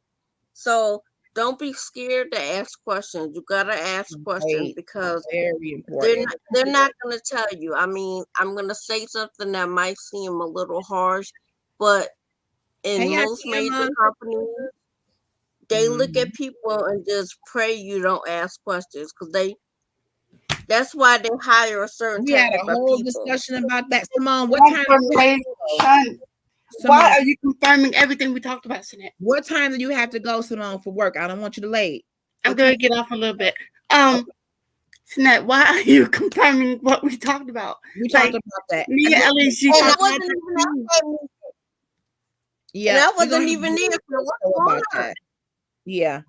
So don't be scared to ask questions. You gotta ask questions Right. because Very they're important. not gonna tell you. I mean, I'm gonna say something that might seem a little harsh, but in Hey, most major Akima. companies, they look Mhm. at people and just pray you don't ask questions because that's why they hire a certain We had type a of whole people. discussion about that. Simone, what That's time for do you have Ray. to go? Son, why Simone, are you confirming everything we talked about, Sinette? what time do you have to go, Simone, for work? I don't want you to late. I'm What going time? to get off a little bit. Sinette, why are you confirming what we talked about? We Like, talked about that. me and Ellie, she And I talked about wasn't that even too. at that meeting. Yeah, And I we're gonna wasn't have even to do there. So a what's show going about on? that. Yeah.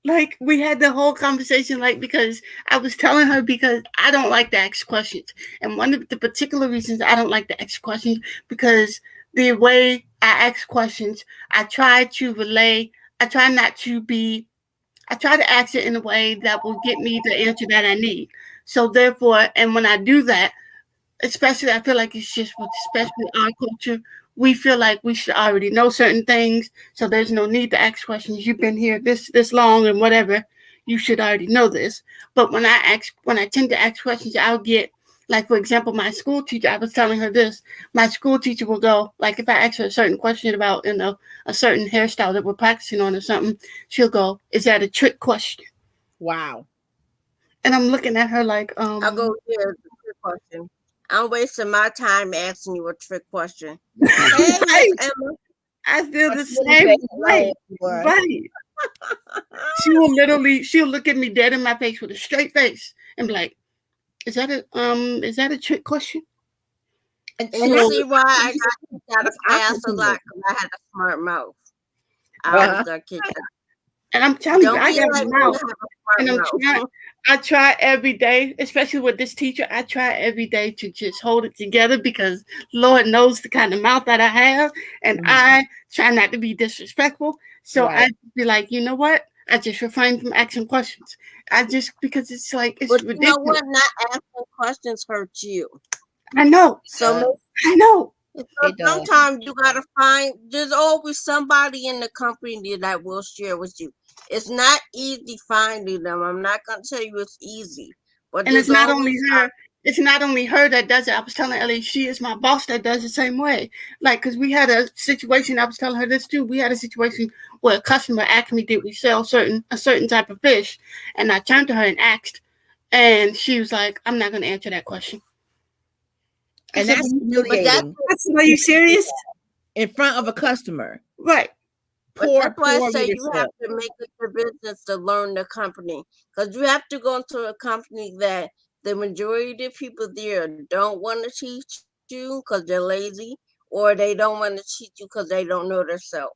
Like, we had the whole conversation, like, because I was telling her because I don't like to ask questions. And one of the particular reasons I don't like to ask questions, because the way I ask questions, I try to ask it in a way that will get me the answer that I need. So therefore, and when I do that, especially I feel like it's just with especially our culture, we feel like we should already know certain things, so there's no need to ask questions. You've been here this long and whatever, you should already know this. But when I tend to ask questions, I'll get, like, for example, my school teacher, I was telling her this, my school teacher will go, like, if I ask her a certain question about, a certain hairstyle that we're practicing on or something, she'll go, "Is that a trick question?" Wow. And I'm looking at her like, I'll go, yeah, it's a trick question. I'm wasting my time asking you a trick question. Wow. Hey, Miss right. Emma. I feel the That's really same bad, way. boy. Right. She'll look at me dead in my face with a straight face and be like, is that a trick question? And And you see why I got kicked out of that's class a awkward. lot? Because I had a smart mouth. I always got kicked out. And I'm telling you, Don't I be got like a me to mouth. have a And smart mouth. I try every day, especially with this teacher, I try every day to just hold it together because Lord knows the kind of mouth that I have. And Mhm. I try not to be disrespectful. So Right. I be like, you know what? I just refrain from asking questions. Because it's like, it's But you know ridiculous. what? Not asking questions hurts you. I know. So I know. It does. sometimes you gotta find. There's always somebody in the company that will share with you. It's not easy finding them. I'm not gonna tell you it's easy, but And there's always it's not only her that does it. I was telling Ellie, she is my boss that does the same way. Like, because we had a situation, I was telling her this too. We had a situation where a customer asked me, did we sell a certain type of fish? And I turned to her and asked, and she was like, I'm not going to answer that question. I And said, that's but humiliating are you serious? in front of a customer. Right. But Poor, that's why I poor say you leadership. have to make it your business to learn the company. Because you have to go into a company that the majority of the people there don't want to teach you because they're lazy, or they don't want to teach you because they don't know themselves.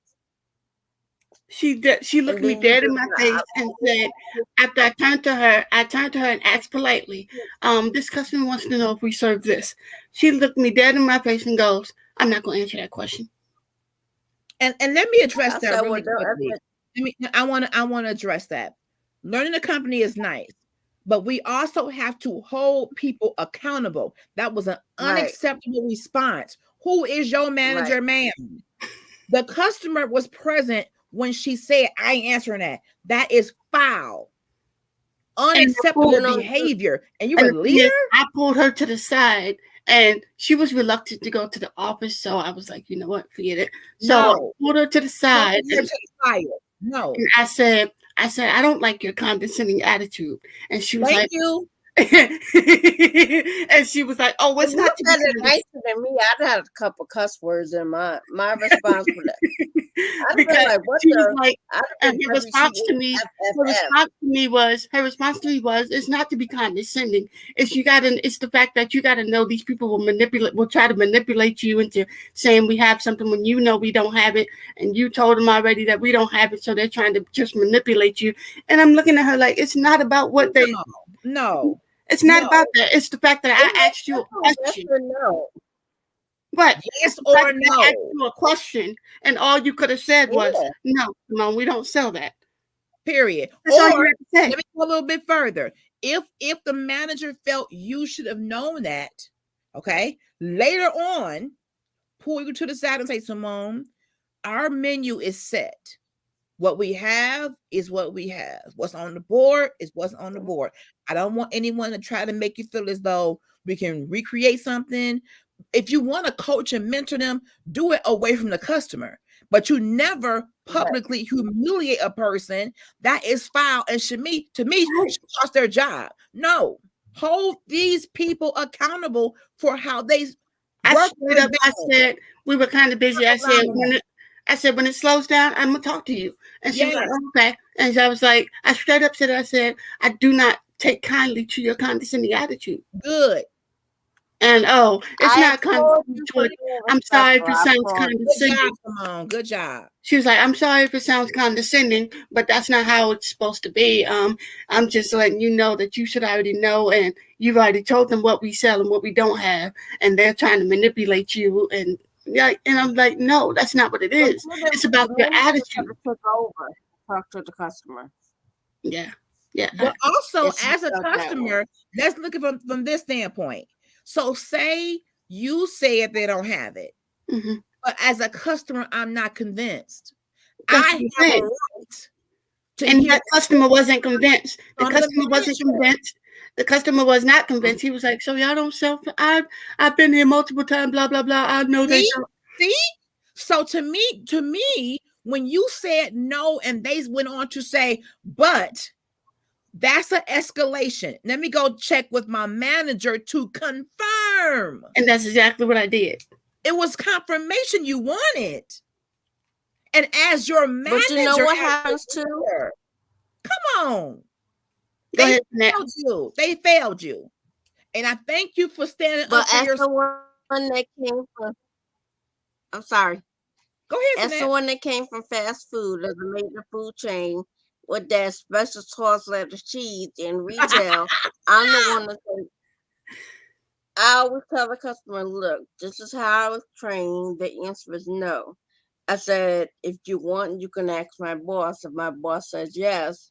She looked And me then you dead in just my face and said, after I turned to her and asked politely, this customer wants to know if we serve this. She looked me dead in my face and goes, I'm not going to answer that question. And let me address I that said, really well, quickly. I want to address that. Learning the company is nice, but we also have to hold people accountable. That was an right, unacceptable response. Who is your manager, ma'am? The customer was present when she said, I ain't answering that. That is foul. Unacceptable behavior. And you're a leader? I pulled her to the side and she was reluctant to go to the office. So I was like, you know what, forget it. So I pulled her to the side. No. And I said, I don't like your condescending attitude. And she was Thank like, you. and she was like, "Oh, it's not to be nicer than me. I'd had a couple cuss words in my response for that. Because like, what she the? was like, and her response to me was, it's not to be condescending. It's the fact that you gotta know these people will try to manipulate you into saying we have something when you know we don't have it, and you told them already that we don't have it, so they're trying to just manipulate you. And I'm looking at her like, it's not about what they. No. It's not about that. It's the fact that I asked you a question. No. But yes or no. I asked you a question, and all you could have said was, "No, we don't sell that." Period. That's all you had to say. Let me go a little bit further. If the manager felt you should have known that, okay, later on, pull you to the side and say, Simone, our menu is set. What we have is what we have. What's on the board is what's on the board. I don't want anyone to try to make you feel as though we can recreate something. If you want to coach and mentor them, do it away from the customer. But you never publicly humiliate a person. That is foul. And to me, should lost their job. No, hold these people accountable for how they work. I said we were kind of busy. I said, when it slows down, I'm gonna talk to you. And she was like, okay. And so I was like, I straight up said, I do not take kindly to your condescending attitude. Good. And it's not condescending. I'm sorry if it sounds condescending. Good job. She was like, I'm sorry if it sounds condescending, but that's not how it's supposed to be. I'm just letting you know that you should already know, and you've already told them what we sell and what we don't have, and they're trying to manipulate you. And I'm like, no, that's not what it is. It's about your attitude. Talk to the customer. Yeah. But also, as a customer, let's look at it from this standpoint. So say you said they don't have it, but as a customer, I'm not convinced. I have a right to and that customer wasn't convinced. The customer wasn't convinced. The customer was not convinced. He was like, so y'all don't sell? I've been here multiple times, blah, blah, blah. I know they don't. See? So to me, when you said no and they went on to say, but that's an escalation. Let me go check with my manager to confirm. And that's exactly what I did. It was confirmation you wanted. And as your manager, but you know what happens too? Come on. They failed you. They failed you. And I thank you for standing up for yourself. The one that came from, I'm sorry. Go ahead. As the one that came from fast food, as a major food chain, with that special sauce, lettuce, cheese in retail, I'm the one that said, I always tell the customer, look, this is how I was trained. The answer is no. I said, if you want, you can ask my boss. If my boss says yes,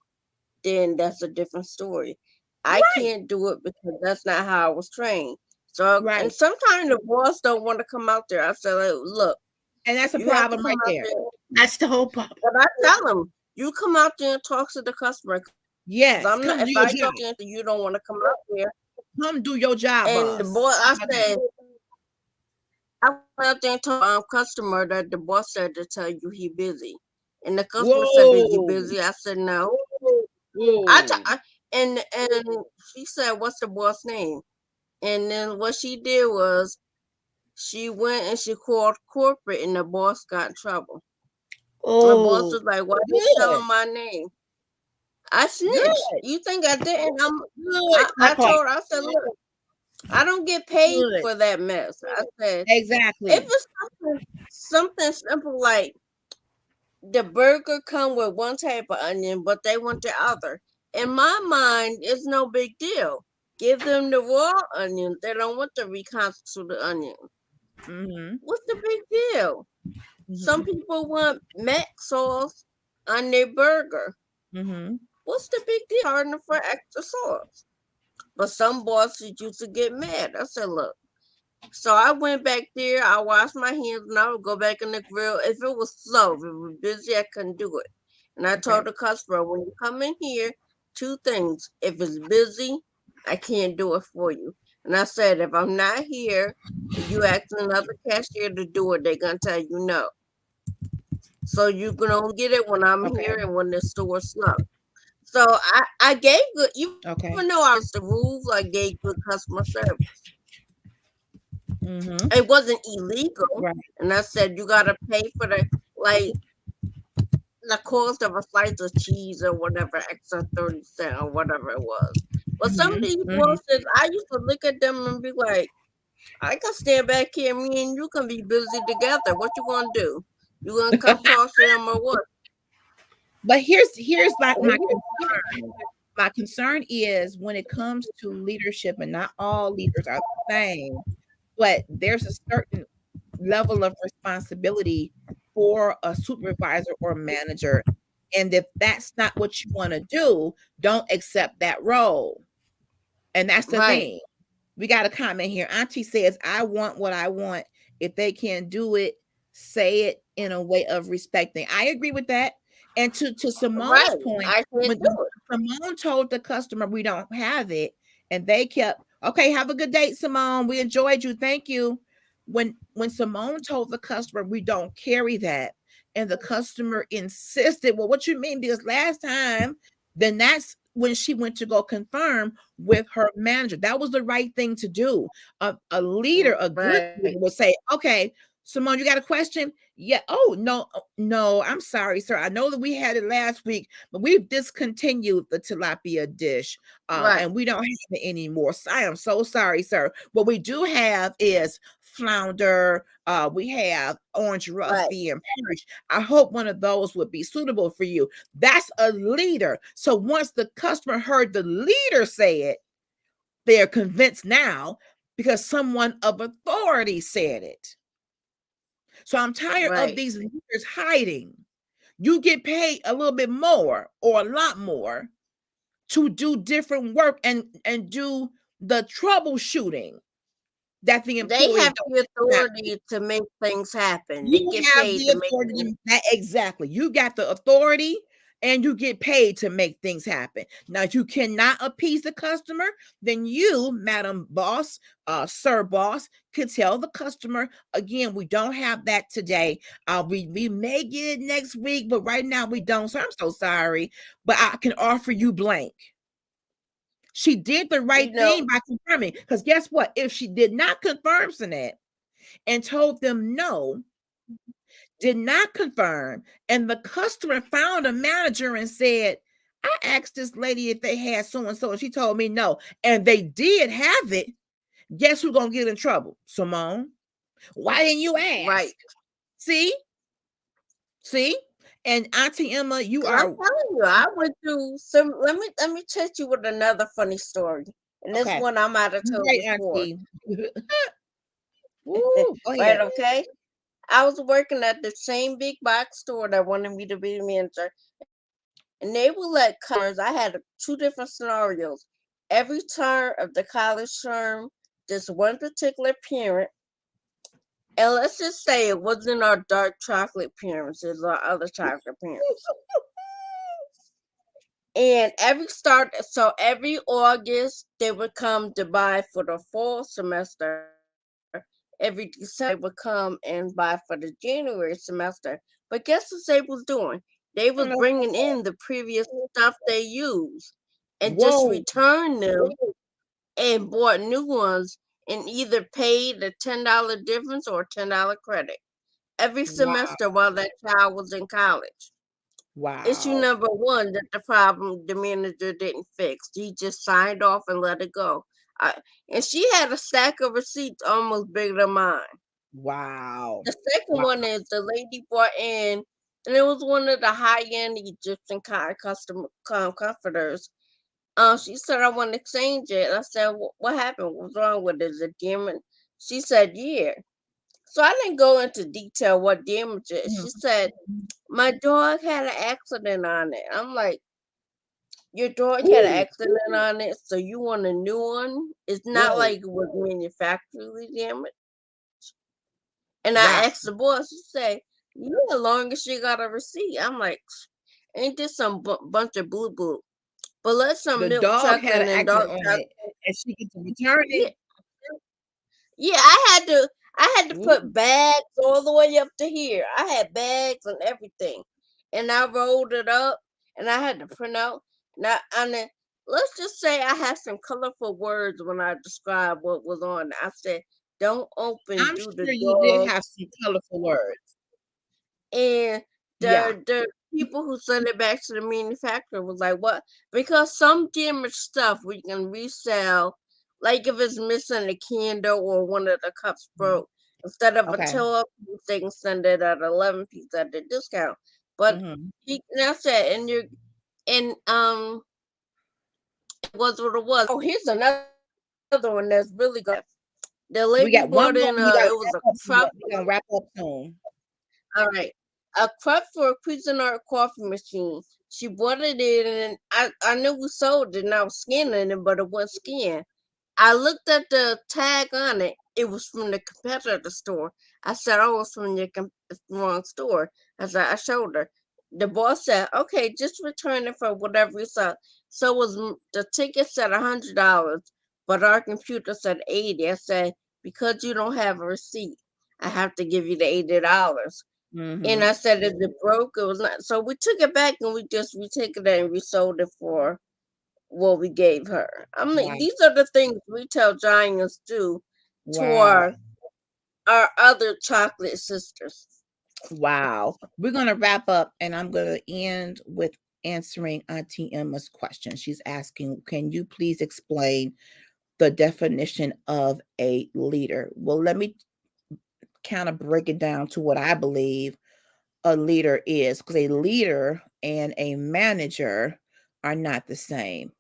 then that's a different story. I can't do it because that's not how I was trained. So, and sometimes the boss don't want to come out there. I said, look. And that's a problem right there. That's the whole problem. But I tell them, you come out there and talk to the customer. Yes. I'm not, if I talk to you, you don't want to come out there. Come do your job, and boss. The boss, I said, I went out there and told customer that the boss said to tell you he busy. And the customer said, are you busy? I said, no. And she said, what's the boss name? And then what she did was she went and she called corporate and the boss got in trouble. The boss was like, why are you telling my name? I snitched. You think I didn't? I told her, I said, look, I don't get paid for that mess. I said, exactly. If it's something simple like the burger come with one type of onion, but they want the other. In my mind, it's no big deal. Give them the raw onions. They don't want the reconstituted onion. What's the big deal? Some people want mac sauce on their burger. What's the big deal? Charging for extra sauce. But some bosses used to get mad. I said, look. So I went back there. I washed my hands and I would go back in the grill. If it was slow, if it was busy, I couldn't do it. And I told the customer, when you come in here, 2 things. If it's busy, I can't do it for you. And I said, if I'm not here, if you ask another cashier to do it, they're going to tell you no. So you can only get it when I'm here and when the store's slow. So I gave good, even though I was the rules, I gave good customer service. It wasn't illegal. And I said, you got to pay for the cost of a slice of cheese or whatever, extra 30 cents or whatever it was. But some of these bosses, I used to look at them and be like, I can stand back here, me and you can be busy together. What you gonna do? You gonna come talk to them or what? But here's like my concern. My concern is when it comes to leadership, and not all leaders are the same, but there's a certain level of responsibility for a supervisor or manager. And if that's not what you want to do, don't accept that role. And that's the thing. We got a comment here. Auntie says, I want what I want If they can't do it, say it in a way of respecting. I agree with that. And to Simone's Right. point, I can't when do it. Simone told the customer we don't have it, and they kept, okay, have a good day, Simone. We enjoyed you. Thank you. When Simone told the customer we don't carry that, and the customer insisted, well, what you mean? Because last time, then that's when she went to go confirm with her manager. That was the right thing to do. A leader, a good leader, Right. would say, okay, Simone, you got a question? Yeah. Oh, no, no, I'm sorry, sir. I know that we had it last week, but we've discontinued the tilapia dish, Right. and we don't have it anymore. So I am so sorry, sir. What we do have is flounder. We have orange Right. roughy and perch. I hope one of those would be suitable for you. That's a leader. So once the customer heard the leader say it, they're convinced now because someone of authority said it. So I'm tired of Right. these leaders hiding. You get paid a little bit more or a lot more to do different work and do the troubleshooting that the They employee have don't the have. authority to make things happen. They You get have paid the to make authority things. that exactly. You got the authority and you get paid to make things happen. Now, if you cannot appease the customer, then you, Madam Boss, Sir Boss, can tell the customer again, we don't have that today. We may get it next week, but right now we don't. So I'm so sorry, but I can offer you blank. She did the You right know, thing by confirming. Because guess what? If she did not confirm Sinette and told them no, did not confirm, and the customer found a manager and said, I asked this lady if they had so and so, and she told me no, and they did have it. Guess who's gonna get in trouble? Simone. Why didn't you right. ask? See? See? And Auntie Emma, you And I'm are telling you, I went through some. Let me touch you with another funny story. And this okay. one I might have told Right, before. Auntie. Woo, go Right, ahead. okay? I was working at the same big box store that wanted me to be the manager, and they would let customers. I had two different scenarios. Every turn of the college term, this one particular parent, and let's just say it wasn't our dark chocolate parents, it was our other chocolate parents. And every August they would come to buy for the fall semester. Every December they would come and buy for the January semester. But guess what they was doing? They was bringing in the previous stuff they used and just Whoa. returned them and bought new ones and either paid a $10 difference or $10 credit every Wow. semester while that child was in college. Issue Wow. number one, that the problem the manager didn't fix. He just signed off and let it go. And she had a stack of receipts almost bigger than mine. Wow. The second Wow. one is the lady brought in, and it was one of the high-end Egyptian custom comforters. She said, I want to exchange it. I said, what happened? What's wrong with it? Is it damaged? She said, yeah. So I didn't go into detail what damage it is. She said, my dog had an accident on it. I'm like, your dog had an Ooh. accident on it, so you want a new one? It's not Whoa. like it was manufacturally damaged. And Wow. I asked the boss, she said, yeah, as long as she got a receipt. I'm like, ain't this some bunch of blue blue? But let some The milk dog had an chuckling and accident dark on chocolate. it, and she gets to return Yeah, it. yeah, I had to Ooh, put bags all the way up to here. I had bags and everything. And I rolled it up and I had to print out. Now and then let's just say I had some colorful words when I described what was on it. I said, don't open, I'm do the sure you did dog. have some colorful words. And Yeah. the people who sent it back to the manufacturer was like, what? Because some damaged stuff we can resell, like if it's missing a candle or one of the cups Mhm. broke, instead of a Okay. 12 piece, they can send it at 11 piece at the discount. But Mhm. he now said, and it was what it was. Oh, here's another one that's really good. The We lady got one brought more, in we gotta it was a wrap up cup. soon. We gonna wrap up soon. All right. A cup for a Cuisinart coffee machine. She bought it in, and I knew we sold it and I was scanning it, but it wasn't scanned. I looked at the tag on it. It was from the competitor store. I said, "Oh, it's from the wrong store." I showed her. The boss said, "Okay, just return it for whatever you saw." So it was the ticket said $100, but our computer said 80. I said, "Because you don't have a receipt, I have to give you the $80." And Mm-hmm. I said, "If it broke, it was not." So we took it back and we took it and we sold it for what we gave her. I mean, Wow. these are the things retail giants do to Wow. our other chocolate sisters. Wow. We're going to wrap up and I'm going to end with answering Auntie Emma's question. She's asking, can you please explain the definition of a leader? Well, let me kind of break it down to what I believe a leader is, because a leader and a manager are not the same.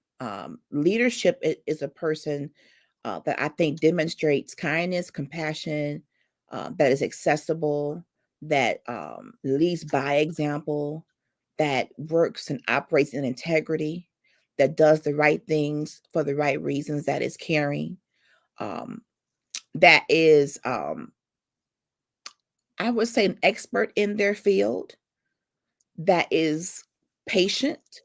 Leadership is a person that I think demonstrates kindness, compassion, that is accessible, that leads by example, that works and operates in integrity, that does the right things for the right reasons, that is caring, um, that is, I would say, an expert in their field, that is patient,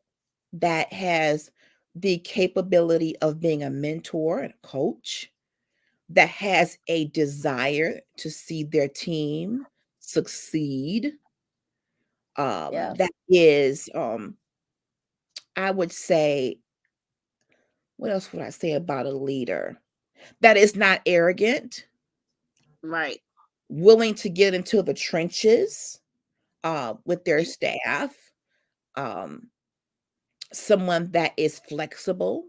that has the capability of being a mentor and a coach, that has a desire to see their team succeed. Yeah, That is, I would say, what else would I say about a leader? That is not arrogant, right. willing to get into the trenches with their staff, um, someone that is flexible,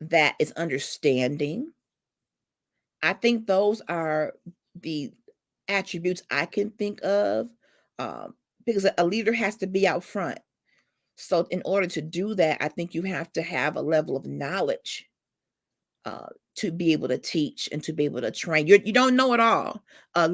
that is understanding. I think those are the attributes I can think of, because a leader has to be out front. So, in order to do that, I think you have to have a level of knowledge uh, to be able to teach and to be able to train. You don't know it all. A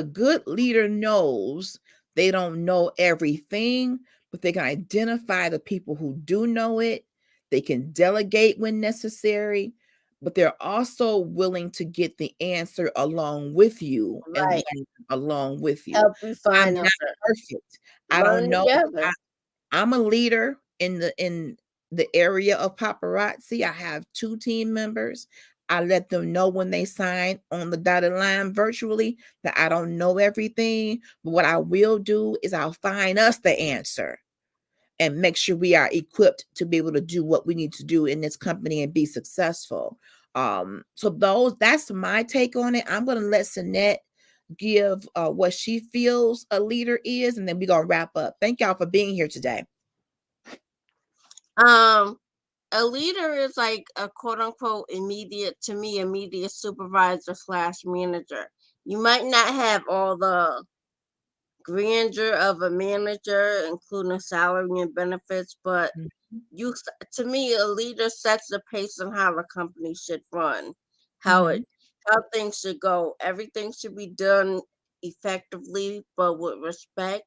good leader knows they don't know everything, but they can identify the people who do know it. They can delegate when necessary, but they're also willing to get the answer along with you and Right. learn along with you. Help you I'm find not answer. perfect. I don't Learn know. together. I'm a leader in the area of paparazzi. I have 2 team members. I let them know when they sign on the dotted line virtually that I don't know everything, but what I will do is I'll find us the answer and make sure we are equipped to be able to do what we need to do in this company and be successful. So that's my take on it. I'm going to let Sanette give what she feels a leader is, and then we're going to wrap up. Thank y'all for being here today. Um, a leader is like a quote unquote immediate supervisor slash manager. You might not have all the grandeur of a manager, including salary and benefits, but Mhm. to me, a leader sets the pace on how the company should run, how Mhm. it, how things should go. Everything should be done effectively, but with respect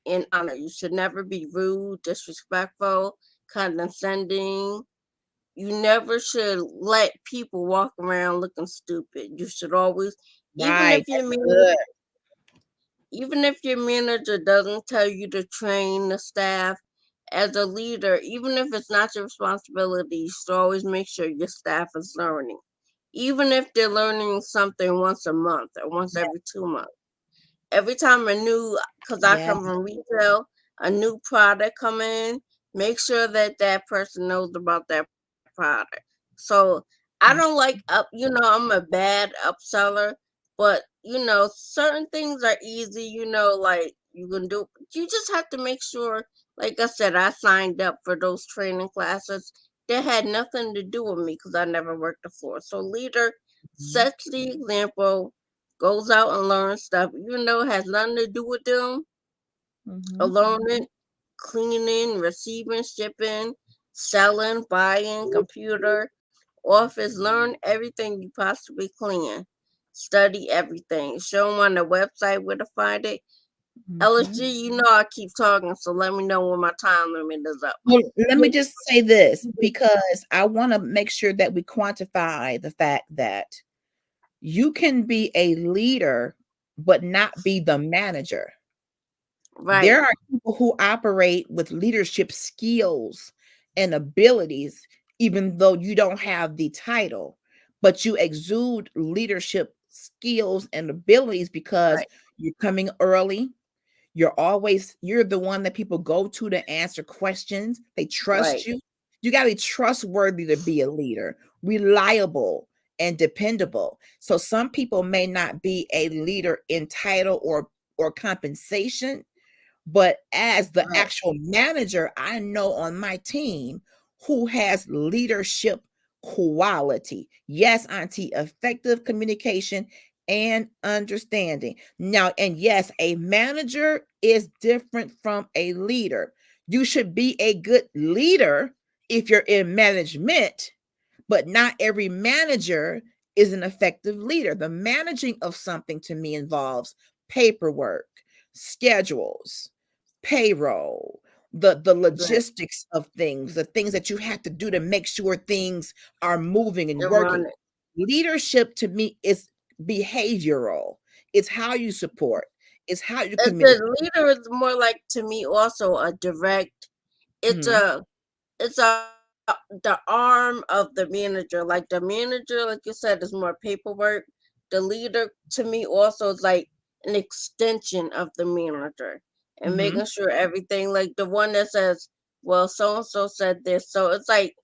and honor. You should never be rude, disrespectful, condescending. You never should let people walk around looking stupid. You should always, even if Right, your that's manager, good. even if your manager doesn't tell you to train the staff, as a leader, even if it's not your responsibility, you should always make sure your staff is learning. Even if they're learning something once a month or once Yeah, every 2 months. Every time because I yeah, come from retail, a new product come in, make sure that that person knows about that product. So I mm, don't like I'm a bad upseller, but certain things are easy. Like you can do. You just have to make sure. Like I said, I signed up for those training classes. That had nothing to do with me because I never worked before. So leader mhm, sets the example, goes out and learns stuff, even though it has nothing to do with them, mhm. learning, cleaning, receiving, shipping, selling, buying, computer, office, learn everything you possibly can. Study everything. Show them on the website where to find it. LSG, you know I keep talking, so let me know when my time limit is up. Well, let me just say this, because I want to make sure that we quantify the fact that you can be a leader but not be the manager. Right. There are people who operate with leadership skills and abilities, even though you don't have the title, but you exude leadership skills and abilities because Right. you're coming early. You're the one that people go to answer questions. They trust Right. you. You got to be trustworthy to be a leader, reliable and dependable. So some people may not be a leader in title or compensation, but as the Right. actual manager, I know on my team who has leadership quality. Yes, Auntie, effective communication and understanding. Now, and yes, a manager is different from a leader. You should be a good leader if you're in management, but not every manager is an effective leader. The managing of something to me involves paperwork, schedules, payroll, the Right. logistics of things, the things that you have to do to make sure things are moving and And working. run it. Leadership to me is behavioral. It's how you support. It's how you As communicate. the leader is more like, to me, also a direct. It's Mhm. a the arm of the manager. Like the manager, like you said, is more paperwork. The leader, to me, also is like an extension of the manager and making Mhm. sure everything, like the one that says, "Well, so and so said this," so it's like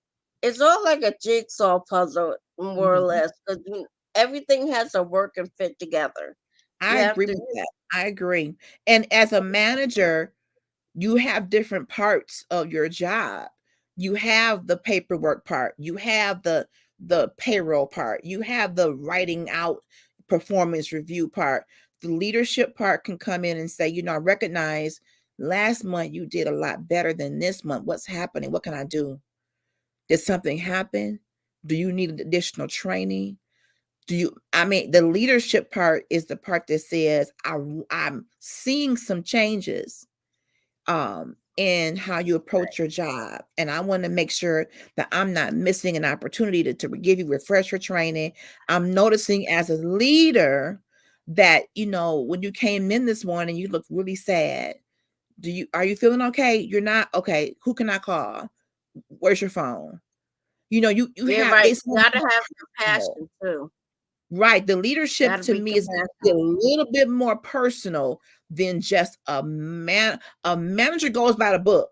it's all like a jigsaw puzzle, more or Mhm. less, because everything has to work and fit together. I You have agree to, with that. I agree. And as a manager, you have different parts of your job. You have the paperwork part, you have the payroll part, you have the writing out performance review part. The leadership part can come in and say, I recognize last month you did a lot better than this month. What's happening? What can I do? Did something happen? Do you need additional training? The leadership part is the part that says I'm seeing some changes in how you approach your job. And I want to make sure that I'm not missing an opportunity to give you refresher training. I'm noticing as a leader that, when you came in this morning, you look really sad. Are you feeling okay? You're not okay. Who can I call? Where's your phone? You yeah, have right. it's You gonna gotta be have personal. compassion too. Right. The leadership Gotta to be me is gonna be a compassionate. little bit more personal than just a man. A manager goes by the book.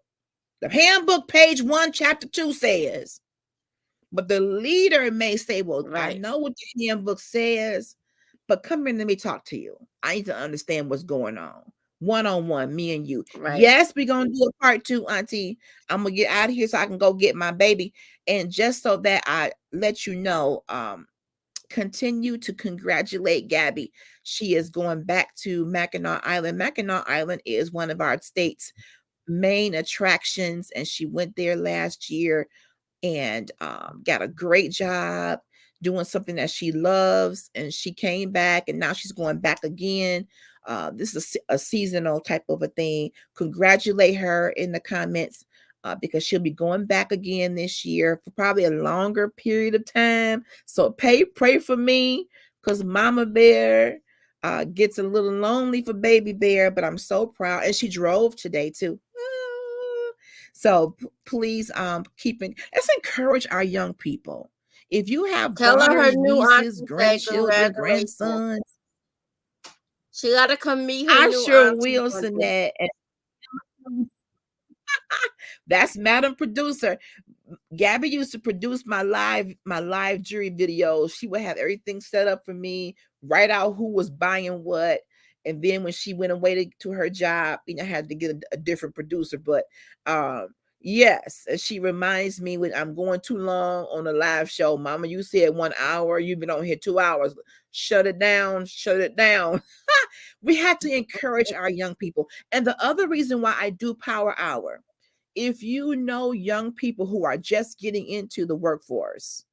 The handbook, page 1, chapter 2 says, but the leader may say, well, I Right. know what the handbook says, but come in, let me talk to you. I need to understand what's going on. One-on-one, me and you. Right. Yes, we're going to do a part 2, Auntie. I'm going to get out of here so I can go get my baby. And just so that I let you know, continue to congratulate Gabby. She is going back to Mackinac Island. Mackinac Island is one of our state's main attractions, and she went there last year and got a great job doing something that she loves, and she came back and now she's going back again. This is a seasonal type of a thing. Congratulate her in the comments, because she'll be going back again this year for probably a longer period of time. So pray for me, because Mama Bear gets a little lonely for Baby Bear, but I'm so proud. And she drove today too. So please let's encourage our young people. If you have Tell her daughters, new nieces, auntie said grandchildren, congratulations. grandsons, She gotta come meet her I new sure auntie will, one day. Sinette. And that's Madam Producer. Gabby used to produce my live jury videos. She would have everything set up for me, write out who was buying what. And then when she went away to her job, I had to get a different producer. But yes, she reminds me when I'm going too long on a live show. Mama, you said 1 hour, you've been on here 2 hours. Shut it down, shut it down. We have to encourage our young people. And the other reason why I do Power Hour, if you know young people who are just getting into the workforce,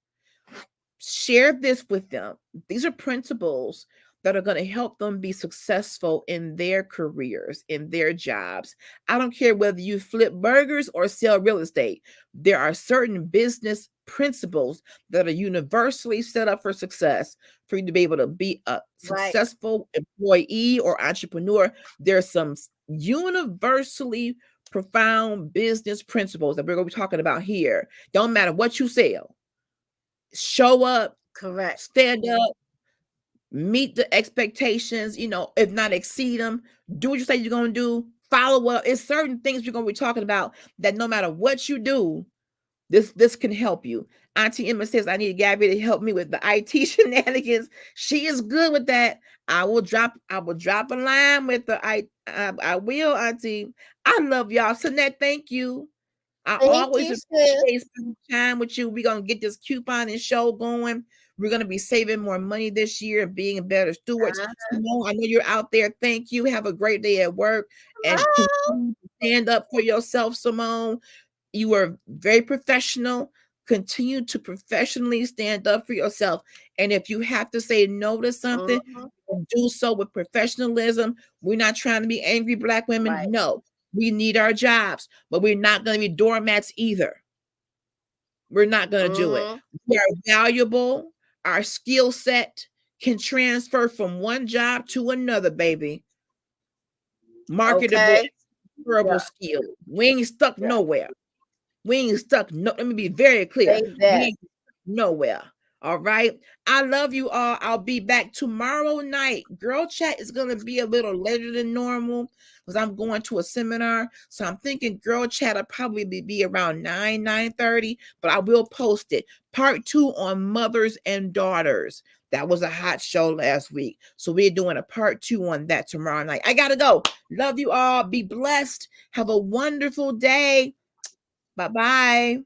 share this with them. These are principles that are going to help them be successful in their careers, in their jobs. I don't care whether you flip burgers or sell real estate. There are certain business principles that are universally set up for success for you to be able to be a successful employee or entrepreneur. There's some universally profound business principles that we're going to be talking about here. Don't matter what you sell. Show up, Correct. stand up, meet the expectations, if not exceed them. Do what you say you're going to do. Follow up. It's certain things we're going to be talking about that no matter what you do, this can help you. Auntie Emma says, I need Gabby to help me with the IT shenanigans. She is good with that. I will drop a line with the I will, Auntie. I love y'all. Sunette, thank you. I always appreciate spending time with you. We're going to get this coupon and show going. We're going to be saving more money this year and being better stewards. Simone, I know you're out there. Thank you. Have a great day at work. And stand up for yourself, Simone. You are very professional. Continue to professionally stand up for yourself. And if you have to say no to something, do so with professionalism. We're not trying to be angry Black women. Right. No, we need our jobs, but we're not going to be doormats either. We're not going to do it. We are valuable. Our skill set can transfer from one job to another, baby. Marketable, durable skill. We ain't stuck nowhere. We ain't stuck. No, let me be very clear. We ain't stuck nowhere. All right. I love you all. I'll be back tomorrow night. Girl Chat is going to be a little later than normal because I'm going to a seminar. So I'm thinking Girl Chat will probably be around 9:30, but I will post it. Part 2 on mothers and daughters. That was a hot show last week. So we're doing a part 2 on that tomorrow night. I got to go. Love you all. Be blessed. Have a wonderful day. Bye-bye.